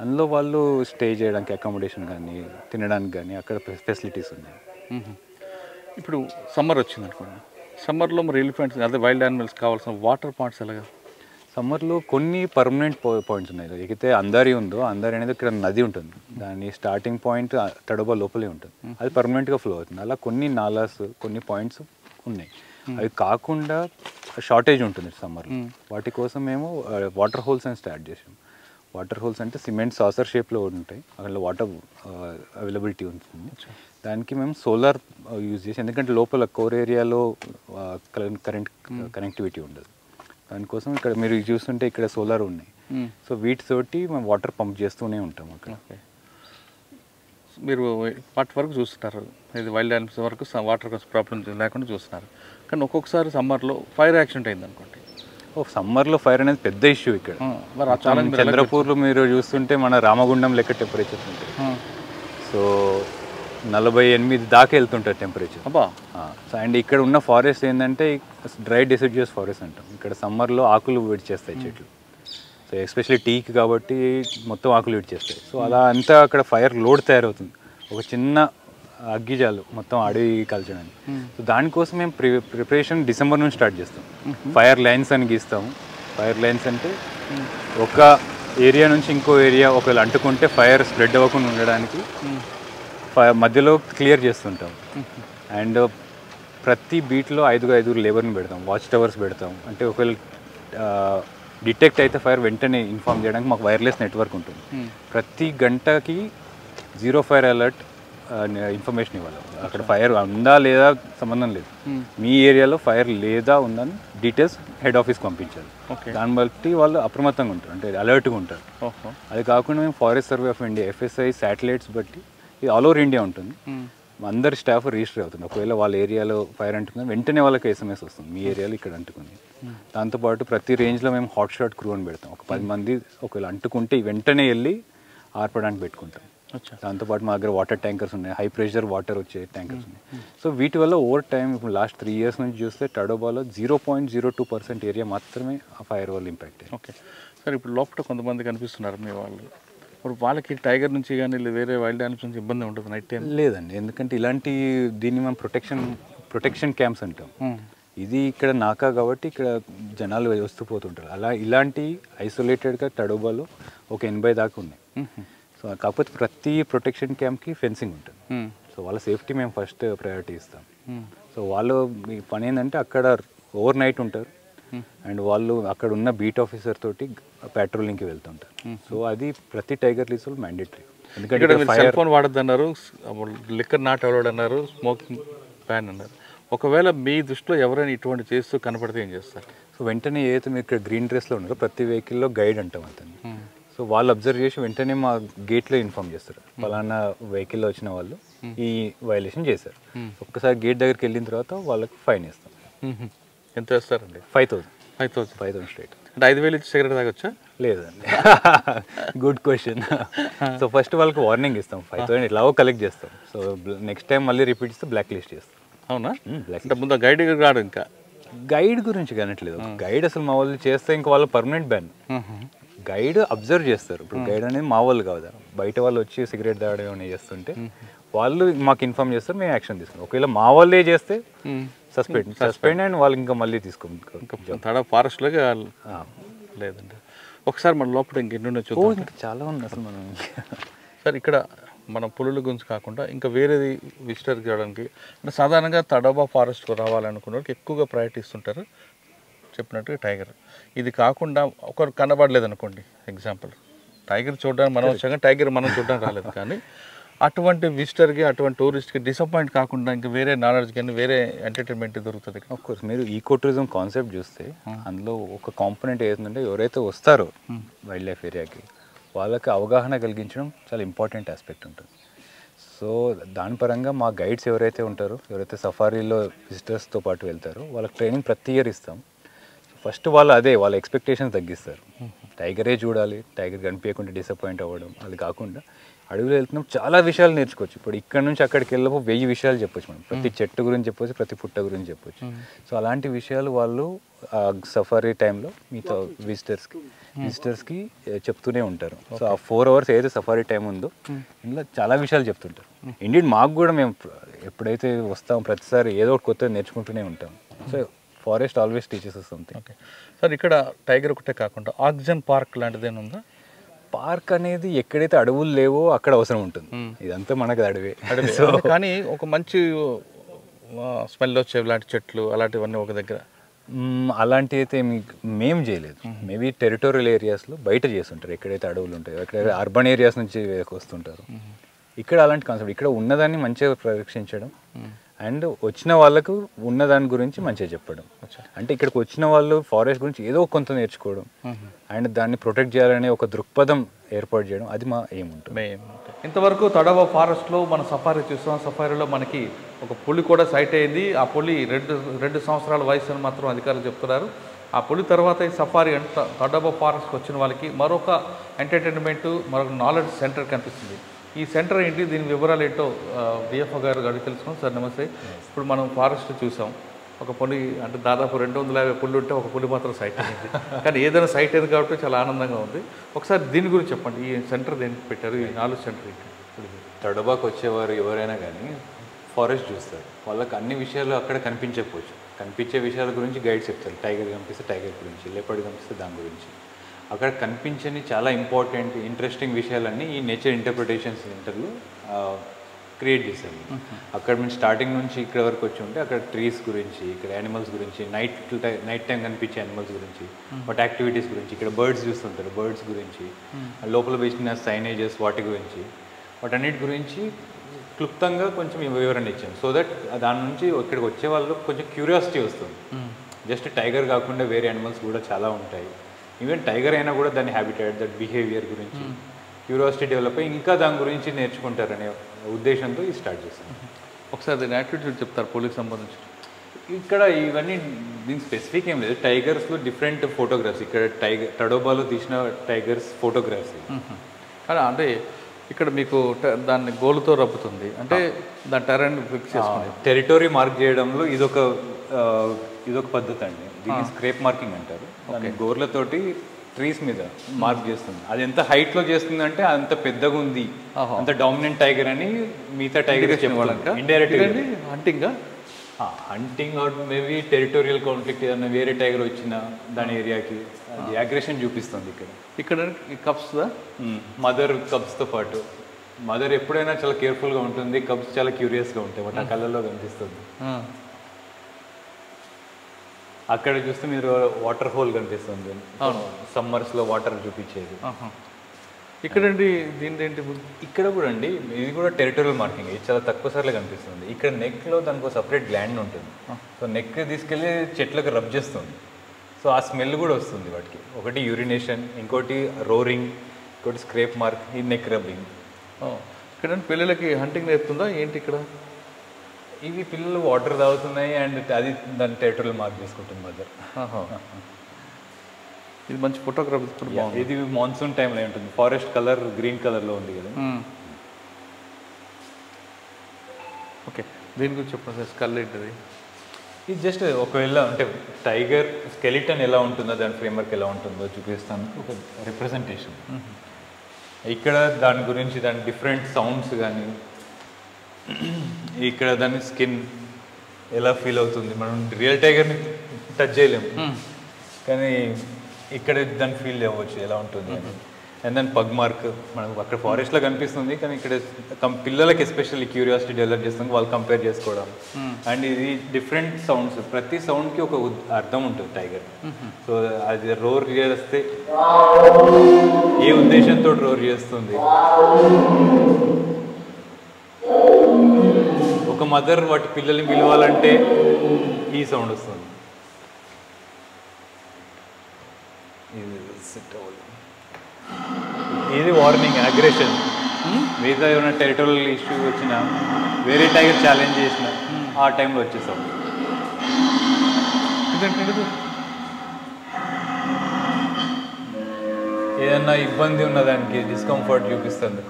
అందులో వాళ్ళు స్టే చేయడానికి అకామిడేషన్ కానీ తినడానికి కానీ అక్కడ ఫెసిలిటీస్ ఉన్నాయి. ఇప్పుడు సమ్మర్ వచ్చింది అనుకోండి, సమ్మర్లో మరి ఎలిఫెంట్స్ అదే వైల్డ్ యానిమల్స్ కావాల్సిన వాటర్ పాయింట్స్ ఎలాగా? సమ్మర్లో కొన్ని పర్మనెంట్ పాయింట్స్ ఉన్నాయి. ఎక్కడైతే అందారి ఉందో, అందారి అనేది ఇక్కడ నది ఉంటుంది, దాని స్టార్టింగ్ పాయింట్ తడోబా లోపలే ఉంటుంది, అది పర్మనెంట్గా ఫ్లో అవుతుంది. అలా కొన్ని నాలాస్, కొన్ని పాయింట్స్ ఉన్నాయి. అవి కాకుండా షార్టేజ్ ఉంటుంది సమ్మర్లో, వాటి కోసం మేము వాటర్ హోల్స్ అని స్టార్ట్ చేసాం. వాటర్ హోల్స్ అంటే సిమెంట్ సాసర్ షేప్లో ఉంటాయి, అక్కడ వాటర్ అవైలబిలిటీ ఉంటుంది. దానికి మేము సోలార్ యూజ్ చేసి, ఎందుకంటే లోపల కోర్ ఏరియాలో కరెంట్ కనెక్టివిటీ ఉండదు, దానికోసం ఇక్కడ మీరు చూస్తుంటే ఇక్కడ సోలార్ ఉన్నాయి. సో వీటితోటి మేము వాటర్ పంప్ చేస్తూనే ఉంటాం అక్కడ. మీరు వాటి వరకు చూస్తున్నారు, ఇది వైల్డ్ యానిమల్స్ వరకు వాటర్ కోసం ప్రాబ్లమ్ లేకుండా చూస్తున్నారు. కానీ ఒక్కొక్కసారి సమ్మర్లో ఫైర్ యాక్సిడెంట్ అయింది అనుకోండి. సమ్మర్లో ఫైర్ అనేది పెద్ద ఇష్యూ ఇక్కడ. చంద్రపూర్లో మీరు చూస్తుంటే మన రామగుండం లెక్క టెంపరేచర్స్ ఉంటాయి. సో 48 దాకా వెళ్తుంటుంది టెంపరేచర్. అబ్బా. సో అండ్ ఇక్కడ ఉన్న ఫారెస్ట్ ఏంటంటే డ్రై డెసిడ్యూస్ ఫారెస్ట్ అంటాం. ఇక్కడ సమ్మర్లో ఆకులు విడిచేస్తాయి చెట్లు. సో ఎస్పెషల్లీ టీకి కాబట్టి మొత్తం ఆకులు విడిచేస్తాయి. సో అలా అంతా అక్కడ ఫైర్ లోడ్ తయారవుతుంది. ఒక చిన్న అగ్గిజాలు మొత్తం అడవి కాల్చడానికి. సో దానికోసం మేము ప్రిపరేషన్ డిసెంబర్ నుంచి స్టార్ట్ చేస్తాం. ఫైర్ లైన్స్ అని గీస్తాము. ఫైర్ లైన్స్ అంటే ఒక ఏరియా నుంచి ఇంకో ఏరియా ఒకవేళ అంటుకుంటే ఫైర్ స్ప్రెడ్ అవ్వకుండా ఉండడానికి మధ్యలో క్లియర్ చేస్తుంటాం. అండ్ ప్రతి బీట్లో 5 లేబర్ని పెడతాం. వాచ్ టవర్స్ పెడతాం. అంటే ఒకవేళ డిటెక్ట్ అయితే ఫైర్ వెంటనే ఇన్ఫార్మ్ చేయడానికి మాకు వైర్లెస్ నెట్వర్క్ ఉంటుంది. ప్రతి గంటకి 0 ఫైర్ అలర్ట్ ఇన్ఫర్మేషన్ ఇవ్వాలి. అక్కడ ఫైర్ ఉందా లేదా సంబంధం లేదు. మీ ఏరియాలో ఫైర్ లేదా ఉందని డీటెయిల్స్ హెడ్ ఆఫీస్కి పంపించాలి. దాన్ని బట్టి వాళ్ళు అప్రమత్తంగా ఉంటారు, అంటే అలర్ట్గా ఉంటారు. అది కాకుండా మేము forest survey of India FSI satellites బట్టి ఇది ఆల్ ఓవర్ ఇండియా ఉంటుంది. అందరి స్టాఫ్ రిజిస్టర్ అవుతుంది. ఒకవేళ వాళ్ళ ఏరియాలో ఫైర్ అంటుకుంది వెంటనే వాళ్ళకి SMS వస్తుంది, మీ ఏరియాలో ఇక్కడ అంటుకుంది. దాంతోపాటు ప్రతి రేంజ్లో మేము హాట్ షాట్ క్రూ అని పెడతాం. ఒక 10 మంది ఒకవేళ అంటుకుంటే వెంటనే వెళ్ళి ఆర్పడానికి పెట్టుకుంటాం. దాంతోపాటు మా దగ్గర వాటర్ ట్యాంకర్స్ ఉన్నాయి, హై ప్రెషర్ వాటర్ వచ్చే ట్యాంకర్స్ ఉన్నాయి. సో వీటి వల్ల ఓవర్ టైం ఇప్పుడు లాస్ట్ 3 years నుంచి చూస్తే టడోబాలో 0.02% ఏరియా మాత్రమే ఆ ఫైర్ వల్ల ఇంపాక్ట్. ఓకే సార్, ఇప్పుడు లోపల కొంతమంది కనిపిస్తున్నారు మీ వాళ్ళు, ఇప్పుడు వాళ్ళకి టైగర్ నుంచి కానీ వేరే వైల్డ్ యానిమల్స్ నుంచి ఇబ్బంది ఉంటుంది నైట్ టైం? లేదండి, ఎందుకంటే ఇలాంటి దీన్ని మనం ప్రొటెక్షన్ క్యాంప్స్ అంటాం. ఇది ఇక్కడ నాకా కాబట్టి ఇక్కడ జనాలు వస్తూ పోతుంటారు. ఇలాంటి ఐసోలేటెడ్గా టడోబాలో ఒక 80 దాకా ఉన్నాయి. సో కాకపోతే ప్రతి ప్రొటెక్షన్ క్యాంప్కి ఫెన్సింగ్ ఉంటుంది. సో వాళ్ళ సేఫ్టీ మేము ఫస్ట్ ప్రయారిటీ ఇస్తాం. సో వాళ్ళు మీ పని ఏంటంటే అక్కడ ఓవర్ నైట్ ఉంటారు అండ్ వాళ్ళు అక్కడ ఉన్న బీట్ ఆఫీసర్ తోటి పెట్రోలింగ్కి వెళ్తుంటారు. సో అది ప్రతి టైగర్ రిజర్వ్ మ్యాండేటరీ. ఎందుకంటే సెల్ ఫోన్ వాడద్దన్నారు, లిక్కర్ నాట్ అలౌడ్ అన్నారు, స్మోకింగ్ బ్యాన్ అన్నారు. ఒకవేళ మీ దృష్టిలో ఎవరైనా ఇటువంటి చేస్తూ కనపడితే ఏం చేస్తారు? సో వెంటనే ఏదైతే మీరు ఇక్కడ గ్రీన్ డ్రెస్లో ఉన్నారో ప్రతి వెహికల్లో గైడ్ అంటాం అతన్ని. సో వాళ్ళు అబ్జర్వ్ చేసి వెంటనే మా గేట్లో ఇన్ఫార్మ్ చేస్తారు, ఫలానా వెహికల్లో వచ్చిన వాళ్ళు ఈ వైలేషన్ చేశారు. ఒక్కసారి గేట్ దగ్గరికి వెళ్ళిన తర్వాత వాళ్ళకి ఫైన్ వేస్తాం. ఎంత వేస్తారండి? 5,000 స్ట్రైట్. అంటే 5,000 ఇచ్చి సిగరెట్ తాగొచ్చా? లేదండి, గుడ్ క్వశ్చన్. సో ఫస్ట్ వాళ్ళకి వార్నింగ్ ఇస్తాం, 5,000 ఎట్లాగో కలెక్ట్ చేస్తాం. సో నెక్స్ట్ టైం మళ్ళీ రిపీట్ ఇస్తే బ్లాక్ లిస్ట్ చేస్తాం. అవునా? అంటే ముందు గైడ్ రాడు, ఇంకా గైడ్ గురించి కానట్లేదు. గైడ్ అసలు మా వాళ్ళు చేస్తే ఇంకా వాళ్ళు పర్మనెంట్ బ్యాన్. గైడ్ అబ్జర్వ్ చేస్తారు. ఇప్పుడు గైడ్ అనేది మా వాళ్ళు కాదు, బయట వాళ్ళు వచ్చి సిగరెట్ తాగడం ఏమైనా చేస్తుంటే వాళ్ళు మాకు ఇన్ఫార్మ్ చేస్తారు, మేము యాక్షన్ తీసుకుంటాం. ఒకవేళ మా వాళ్ళే చేస్తే సస్పెండ్ అండ్ వాళ్ళు ఇంకా మళ్ళీ తీసుకుంటాం. తడ ఫారెస్ట్లోకి లేదండి. ఒకసారి మన లోపల ఇంకెన్ని చూద్దాం. ఇంకా చాలా ఉంది అసలు మనం. సార్ ఇక్కడ మన పులుల గురించి కాకుండా ఇంకా వేరేది విజిటర్ చేయడానికి అంటే సాధారణంగా తడోబా ఫారెస్ట్కు రావాలనుకున్న వాళ్ళకి ఎక్కువగా ప్రయారిటీ ఇస్తుంటారు చెప్పినట్టుగా టైగర్. ఇది కాకుండా ఒకరు కనబడలేదు అనుకోండి, ఎగ్జాంపుల్ టైగర్ చూడడానికి మనం వచ్చాక టైగర్ మనం చూడడానికి రాలేదు, కానీ అటువంటి విజిటర్కి అటువంటి టూరిస్ట్కి డిసప్పాయింట్ కాకుండా ఇంకా వేరే నాలెడ్జ్ కానీ వేరే ఎంటర్టైన్మెంట్ దొరుకుతుంది. ఆఫ్ కోర్స్ మీరు ఈకో టూరిజం కాన్సెప్ట్ చూస్తే అందులో ఒక కాంపోనెంట్ ఏంటంటే ఎవరైతే వస్తారో వైల్డ్ లైఫ్ ఏరియాకి వాళ్ళకి అవగాహన కలిగించడం చాలా ఇంపార్టెంట్ ఆస్పెక్ట్ ఉంటుంది. సో దాని పరంగా మా గైడ్స్ ఎవరైతే ఉంటారో, ఎవరైతే సఫారీలో విజిటర్స్తో పాటు వెళ్తారో వాళ్ళకి ట్రైనింగ్ ప్రతి ఇయర్ ఇస్తాం. ఫస్ట్ వాళ్ళు వాళ్ళ ఎక్స్పెక్టేషన్స్ తగ్గిస్తారు. టైగరే చూడాలి, టైగర్ కనిపించకుండా డిసప్పాయింట్ అవ్వడం, అది కాకుండా అడవిలో వెళ్తున్నాం చాలా విషయాలు నేర్చుకోవచ్చు. ఇప్పుడు ఇక్కడ నుంచి అక్కడికి వెళ్ళినప్పుడు 1000 విషయాలు చెప్పొచ్చు మనం. ప్రతి చెట్టు గురించి చెప్పొచ్చు, ప్రతి పుట్ట గురించి చెప్పొచ్చు. సో అలాంటి విషయాలు వాళ్ళు సఫారీ టైంలో మీతో విజిటర్స్కి చెప్తూనే ఉంటారు. సో ఆ 4 hours ఏదైతే సఫారీ టైం ఉందో ఇందులో చాలా విషయాలు చెప్తుంటారు. ఇండియన్ మాకు కూడా మేము ఎప్పుడైతే వస్తాం ప్రతిసారి ఏదో ఒకటి కొత్తగా నేర్చుకుంటూనే ఉంటాం. So forest always teaches us something. Okay sir, ఇక్కడ టైగర్ ఒకటే కాకుండా ఆక్సిజన్ పార్క్ లాంటిది ఏమైనా ఉందా? పార్క్ అనేది ఎక్కడైతే అడవులు లేవో అక్కడ అవసరం ఉంటుంది. ఇదంతా మనకు అడవే. సో కానీ ఒక మంచి స్మెల్ వచ్చే లాంటి చెట్లు అలాంటివన్నీ ఒక దగ్గర అలాంటి అయితే మేము చేయలేదు. మేబీ టెరిటోరియల్ ఏరియాస్లో బయట చేస్తుంటారు, ఎక్కడైతే అడవులు ఉంటాయో ఎక్కడైతే అర్బన్ ఏరియాస్ నుంచి వస్తుంటారు. ఇక్కడ అలాంటి కాన్సెప్ట్, ఇక్కడ ఉన్నదాన్ని మంచిగా పరిరక్షించడం అండ్ వచ్చిన వాళ్ళకు ఉన్నదాని గురించి మంచిగా చెప్పడం. అంటే ఇక్కడికి వచ్చిన వాళ్ళు ఫారెస్ట్ గురించి ఏదో కొంత నేర్చుకోవడం అండ్ దాన్ని ప్రొటెక్ట్ చేయాలనే ఒక దృక్పథం ఏర్పాటు చేయడం, అది మా ఎయిమ్ ఉంటుంది. ఇంతవరకు తడవ ఫారెస్ట్లో మన సఫారీ చూస్తాం. సఫారీలో మనకి ఒక పులి కూడా సైట్ అయింది. ఆ పులి 2 సంవత్సరాల వయసు అని మాత్రం అధికారులు చెప్తున్నారు. ఆ పులి తర్వాత ఈ సఫారీ తడవ ఫారెస్ట్కి వచ్చిన వాళ్ళకి మరొక ఎంటర్టైన్మెంట్, మరొక నాలెడ్జ్ సెంటర్ కనిపిస్తుంది. ఈ సెంటర్ ఏంటి, దీని వివరాలు ఏంటో డిఎఫ్ఓ గారు అడిగి తెలుసుకున్నాం. సార్ నమస్తే. ఇప్పుడు మనం ఫారెస్ట్ చూసాం, ఒక పులి అంటే దాదాపు 250 పుళ్ళు ఉంటే ఒక పులి మాత్రం సైట్ అయింది. కానీ ఏదైనా సైట్ అయింది కాబట్టి చాలా ఆనందంగా ఉంది. ఒకసారి దీని గురించి చెప్పండి, ఈ సెంటర్ దేనికి పెట్టారు, ఈ నాలుగు సెంటర్ ఏంటి? తడబాకు వచ్చేవారు ఎవరైనా కానీ ఫారెస్ట్ చూస్తారు, వాళ్ళకి అన్ని విషయాలు అక్కడ కనిపించకపోవచ్చు. కనిపించే విషయాల గురించి గైడ్ చెప్తారు. టైగర్ కనిపిస్తే టైగర్ గురించి, లేపర్డ్ కనిపిస్తే దాని గురించి. అక్కడ కనిపించని చాలా ఇంపార్టెంట్ ఇంట్రెస్టింగ్ విషయాలన్నీ ఈ నేచర్ ఇంటర్ప్రిటేషన్ సెంటర్లో క్రియేట్ చేశాము. అక్కడ మేము స్టార్టింగ్ నుంచి ఇక్కడ వరకు వచ్చి ఉంటే అక్కడ ట్రీస్ గురించి, ఇక్కడ యానిమల్స్ గురించి, నైట్ టైం కనిపించే యానిమల్స్ గురించి, వాటి యాక్టివిటీస్ గురించి, ఇక్కడ బర్డ్స్ చూస్తుంటారు బర్డ్స్ గురించి, లోపల వేసిన సైనేజెస్ వాటి గురించి, వాటన్నిటి గురించి క్లుప్తంగా కొంచెం వివరణ ఇచ్చాం. సో దట్ దాని నుంచి ఇక్కడికి వచ్చే వాళ్ళు కొంచెం క్యూరియాసిటీ వస్తుంది. జస్ట్ టైగర్ కాకుండా వేరే యానిమల్స్ కూడా చాలా ఉంటాయి. ఈవెన్ టైగర్ అయినా కూడా దాని హ్యాబిటేట్, దట్ బిహేవియర్ గురించి క్యూరియాసిటీ డెవలప్ అయ్యి ఇంకా దాని గురించి నేర్చుకుంటారనే ఉద్దేశంతో ఇది స్టార్ట్ చేశాను. ఒకసారి దీని యాక్టివిటీ చెప్తారు పోలీస్ సంబంధించి. ఇక్కడ ఇవన్నీ దీనికి స్పెసిఫిక్ ఏం లేదు. టైగర్స్లో డిఫరెంట్ ఫోటోగ్రాఫ్స్, ఇక్కడ తడోబాలో తీసిన టైగర్స్ ఫోటోగ్రాఫ్స్. కానీ అంటే ఇక్కడ మీకు దాన్ని గోలుతో రప్పుతుంది, అంటే దాని టెరైన్ ఫిక్స్ చేసుకుని టెరిటరీ మార్క్ చేయడంలో ఇదొక పద్ధతి అండి. దీన్ని స్క్రేప్ మార్కింగ్ అంటారు. గోర్లతోటి ట్రీస్ మీద మార్క్ చేస్తుంది. అది ఎంత హైట్లో చేస్తుంది అంటే అంత పెద్దగా ఉంది, అంత డామినెంట్ టైగర్ అని మిగతా టైగర్ చెప్పాలంట. Indirect hunting or maybe territorial conflict, ఏదైనా వేరే టైగర్ వచ్చిన దాని ఏరియాకి అది అగ్రెషన్ చూపిస్తుంది. ఇక్కడ కప్స్ మదర్ కబ్స్తో పాటు మదర్ ఎప్పుడైనా చాలా కేర్ఫుల్గా ఉంటుంది, కబ్స్ చాలా క్యూరియస్గా ఉంటాయి, వాటి ఆ కళ్ళల్లో కనిపిస్తుంది. అక్కడ చూస్తే మీరు వాటర్ హోల్ కనిపిస్తుంది, సమ్మర్స్లో వాటర్ చూపించేది. ఇక్కడండి దీని ఏంటి? ఇక్కడ కూడా అండి ఇది కూడా టెరిటోరియల్ మార్కింగ్. ఇది చాలా తక్కువ సార్లు కనిపిస్తుంది. ఇక్కడ నెక్లో దానికి ఒక సపరేట్ గ్లాండ్ ఉంటుంది. సో నెక్ తీసుకెళ్ళి చెట్లకు రబ్ చేస్తుంది. సో ఆ స్మెల్ కూడా వస్తుంది వాటికి. ఒకటి యూరినేషన్, ఇంకోటి రోరింగ్, ఇంకోటి స్క్రేప్ మార్క్, ఈ నెక్ రబ్బింగ్. ఇక్కడ పిల్లలకి హంటింగ్ నేర్పుతుందా ఏంటి? ఇక్కడ ఇవి పిల్లలు వాటర్ తాగుతున్నాయి అండ్ అది దాని టెరిటోరియల్ మార్క్ చేసుకుంటుంది మదర్. ఇది మంచి ఫోటోగ్రఫీ కూడా బాగుంది. ఇది మాన్సూన్ టైంలో ఉంటుంది. ఫారెస్ట్ కలర్ గ్రీన్ కలర్లో ఉంది కదా. ఓకే, దీని గురించి చెప్పండి సార్. స్కల్ ఏంటిది? ఇది జస్ట్ ఒకవేళ అంటే టైగర్ స్కెలిటన్ ఎలా ఉంటుందో, దాని ఫ్రేమ్వర్క్ ఎలా ఉంటుందో చూపిస్తాను, ఒక రిప్రజెంటేషన్. ఇక్కడ దాని గురించి దాని డిఫరెంట్ సౌండ్స్ కానీ, ఇక్కడ దాని స్కిన్ ఎలా ఫీల్ అవుతుంది. మనం రియల్ టైగర్ని టచ్ చేయలేము, కానీ ఇక్కడ దాన్ని ఫీల్ అవ్వచ్చు ఎలా ఉంటుంది అని. అండ్ దాని పగ్ మార్క్ మనకు అక్కడ ఫారెస్ట్లో కనిపిస్తుంది, కానీ ఇక్కడ పిల్లలకి ఎస్పెషల్లీ క్యూరియాసిటీ డెవలప్ చేస్తుంది, వాళ్ళు కంపేర్ చేసుకోవడం. అండ్ ఇది డిఫరెంట్ సౌండ్స్, ప్రతి సౌండ్కి ఒక అర్థం ఉంటుంది టైగర్. సో అది రోర్ చేస్తే ఏ ఉద్దేశంతో రోర్ చేస్తుంది. ఒక మదర్ వాటి పిల్లల్ని పిలవాలంటే ఈ సౌండ్ వస్తుంది. ఇది వార్నింగ్, అగ్రెషన్. మిగతా ఏమైనా టెరిటోరియల్ ఇష్యూ వచ్చినా, వేరే టైగర్ ఛాలెంజ్ చేసిన ఆ టైంలో వచ్చేసాం. ఏదన్నా ఇబ్బంది ఉన్నదానికి డిస్కంఫర్ట్ చూపిస్తుంది,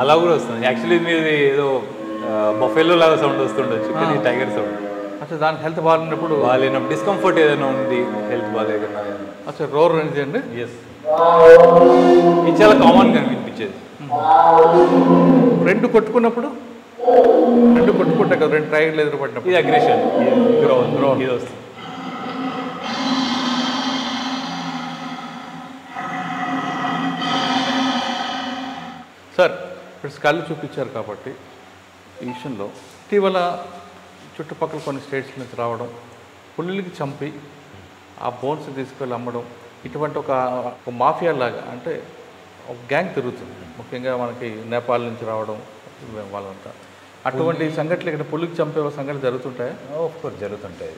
అలా కూడా వస్తుంది. యాక్చువల్లీ మీరు ఏదో బఫెలో లాగా సౌండ్ వస్తుండొచ్చు, కానీ టైగర్ సౌండ్. అసలు దానికి హెల్త్ బాగాలేనప్పుడు డిస్కంఫర్ట్ ఏదైనా ఉంది, హెల్త్ బాగాలేదన్నా అసలు రోర్ అనేది అండి. ఎస్, ఇది చాలా కామన్గా వినిపించేది. రెండు కొట్టుకున్నప్పుడు, రెండు కొట్టుకుంటాయి కదా, రెండు టైగర్లు ఎదురుపడినప్పుడు ఇది అగ్రెషన్, ఇది వస్తుంది. సార్ ఇప్పుడు స్కల్ చూపించారు కాబట్టి ఈ విషయంలో ఇటీవల చుట్టుపక్కల కొన్ని స్టేట్స్ నుంచి రావడం, పులులకి చంపి ఆ బోన్స్ తీసుకెళ్ళి అమ్మడం, ఇటువంటి ఒక మాఫియా లాగా, అంటే ఒక గ్యాంగ్ తిరుగుతుంది. ముఖ్యంగా మనకి నేపాల్ నుంచి రావడం వాళ్ళంతా, అటువంటి సంఘటనలు ఇక్కడ పులికి చంపే సంఘటనలు జరుగుతుంటాయి. ఆఫ్ కోర్స్ జరుగుతుంటాయి.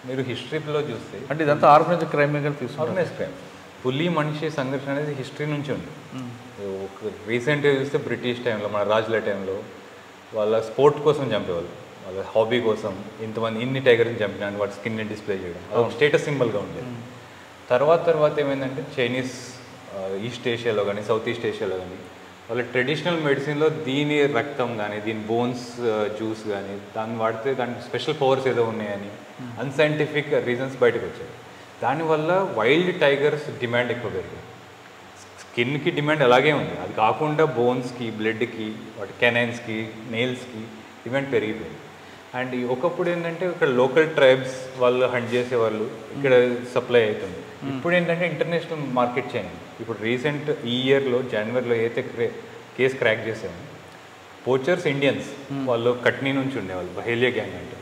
మీరు హిస్టరీలో చూస్తే అంటే ఇదంతా ఆర్గనైజ్డ్ క్రైమ్ మీద తీసుకుంటారు. ఆర్గనైజ్డ్ క్రైమ్, పులి మనిషి సంఘర్షణ అనేది హిస్టరీ నుంచి ఉంది. రీసెంట్గా చూస్తే బ్రిటిష్ టైంలో, మన రాజుల టైంలో వాళ్ళ స్పోర్ట్ కోసం చంపేవాళ్ళు, వాళ్ళ హాబీ కోసం. ఇంతమంది ఇన్ని టైగర్ని చంపినాను, వాటి స్కిన్ని డిస్ప్లే చేయడం, అది స్టేటస్ సింబల్గా ఉండేది. తర్వాత ఏమైందంటే చైనీస్ ఈస్ట్ ఏషియాలో కానీ సౌత్ ఈస్ట్ ఏషియాలో కానీ వాళ్ళ ట్రెడిషనల్ మెడిసిన్లో దీని రక్తం కానీ దీని బోన్స్ జ్యూస్ కానీ దాన్ని వాడితే దానికి స్పెషల్ పవర్స్ ఏదో ఉన్నాయని అన్సైంటిఫిక్ రీజన్స్ బయటకు వచ్చాయి. దానివల్ల వైల్డ్ టైగర్స్ డిమాండ్ ఎక్కువ పెరిగింది. స్కిన్కి డిమాండ్ అలాగే ఉంది, అది కాకుండా బోన్స్కి, బ్లడ్కి, వాటి కెనైన్స్కి, నెయిల్స్కి డిమాండ్ పెరిగిపోయింది. అండ్ ఒకప్పుడు ఏంటంటే ఇక్కడ లోకల్ ట్రైబ్స్ వాళ్ళు హంట్ చేసేవాళ్ళు, ఇక్కడ సప్లై అవుతుంది. ఇప్పుడు ఏంటంటే ఇంటర్నేషనల్ మార్కెట్ చేయండి. ఇప్పుడు రీసెంట్ ఈ ఇయర్లో జనవరిలో అయితే కేసు క్రాక్ చేసాము. పోచర్స్ ఇండియన్స్ వాళ్ళు కట్నీ నుంచి ఉండేవాళ్ళు, బహేలియా గ్యాంగ్ అంటే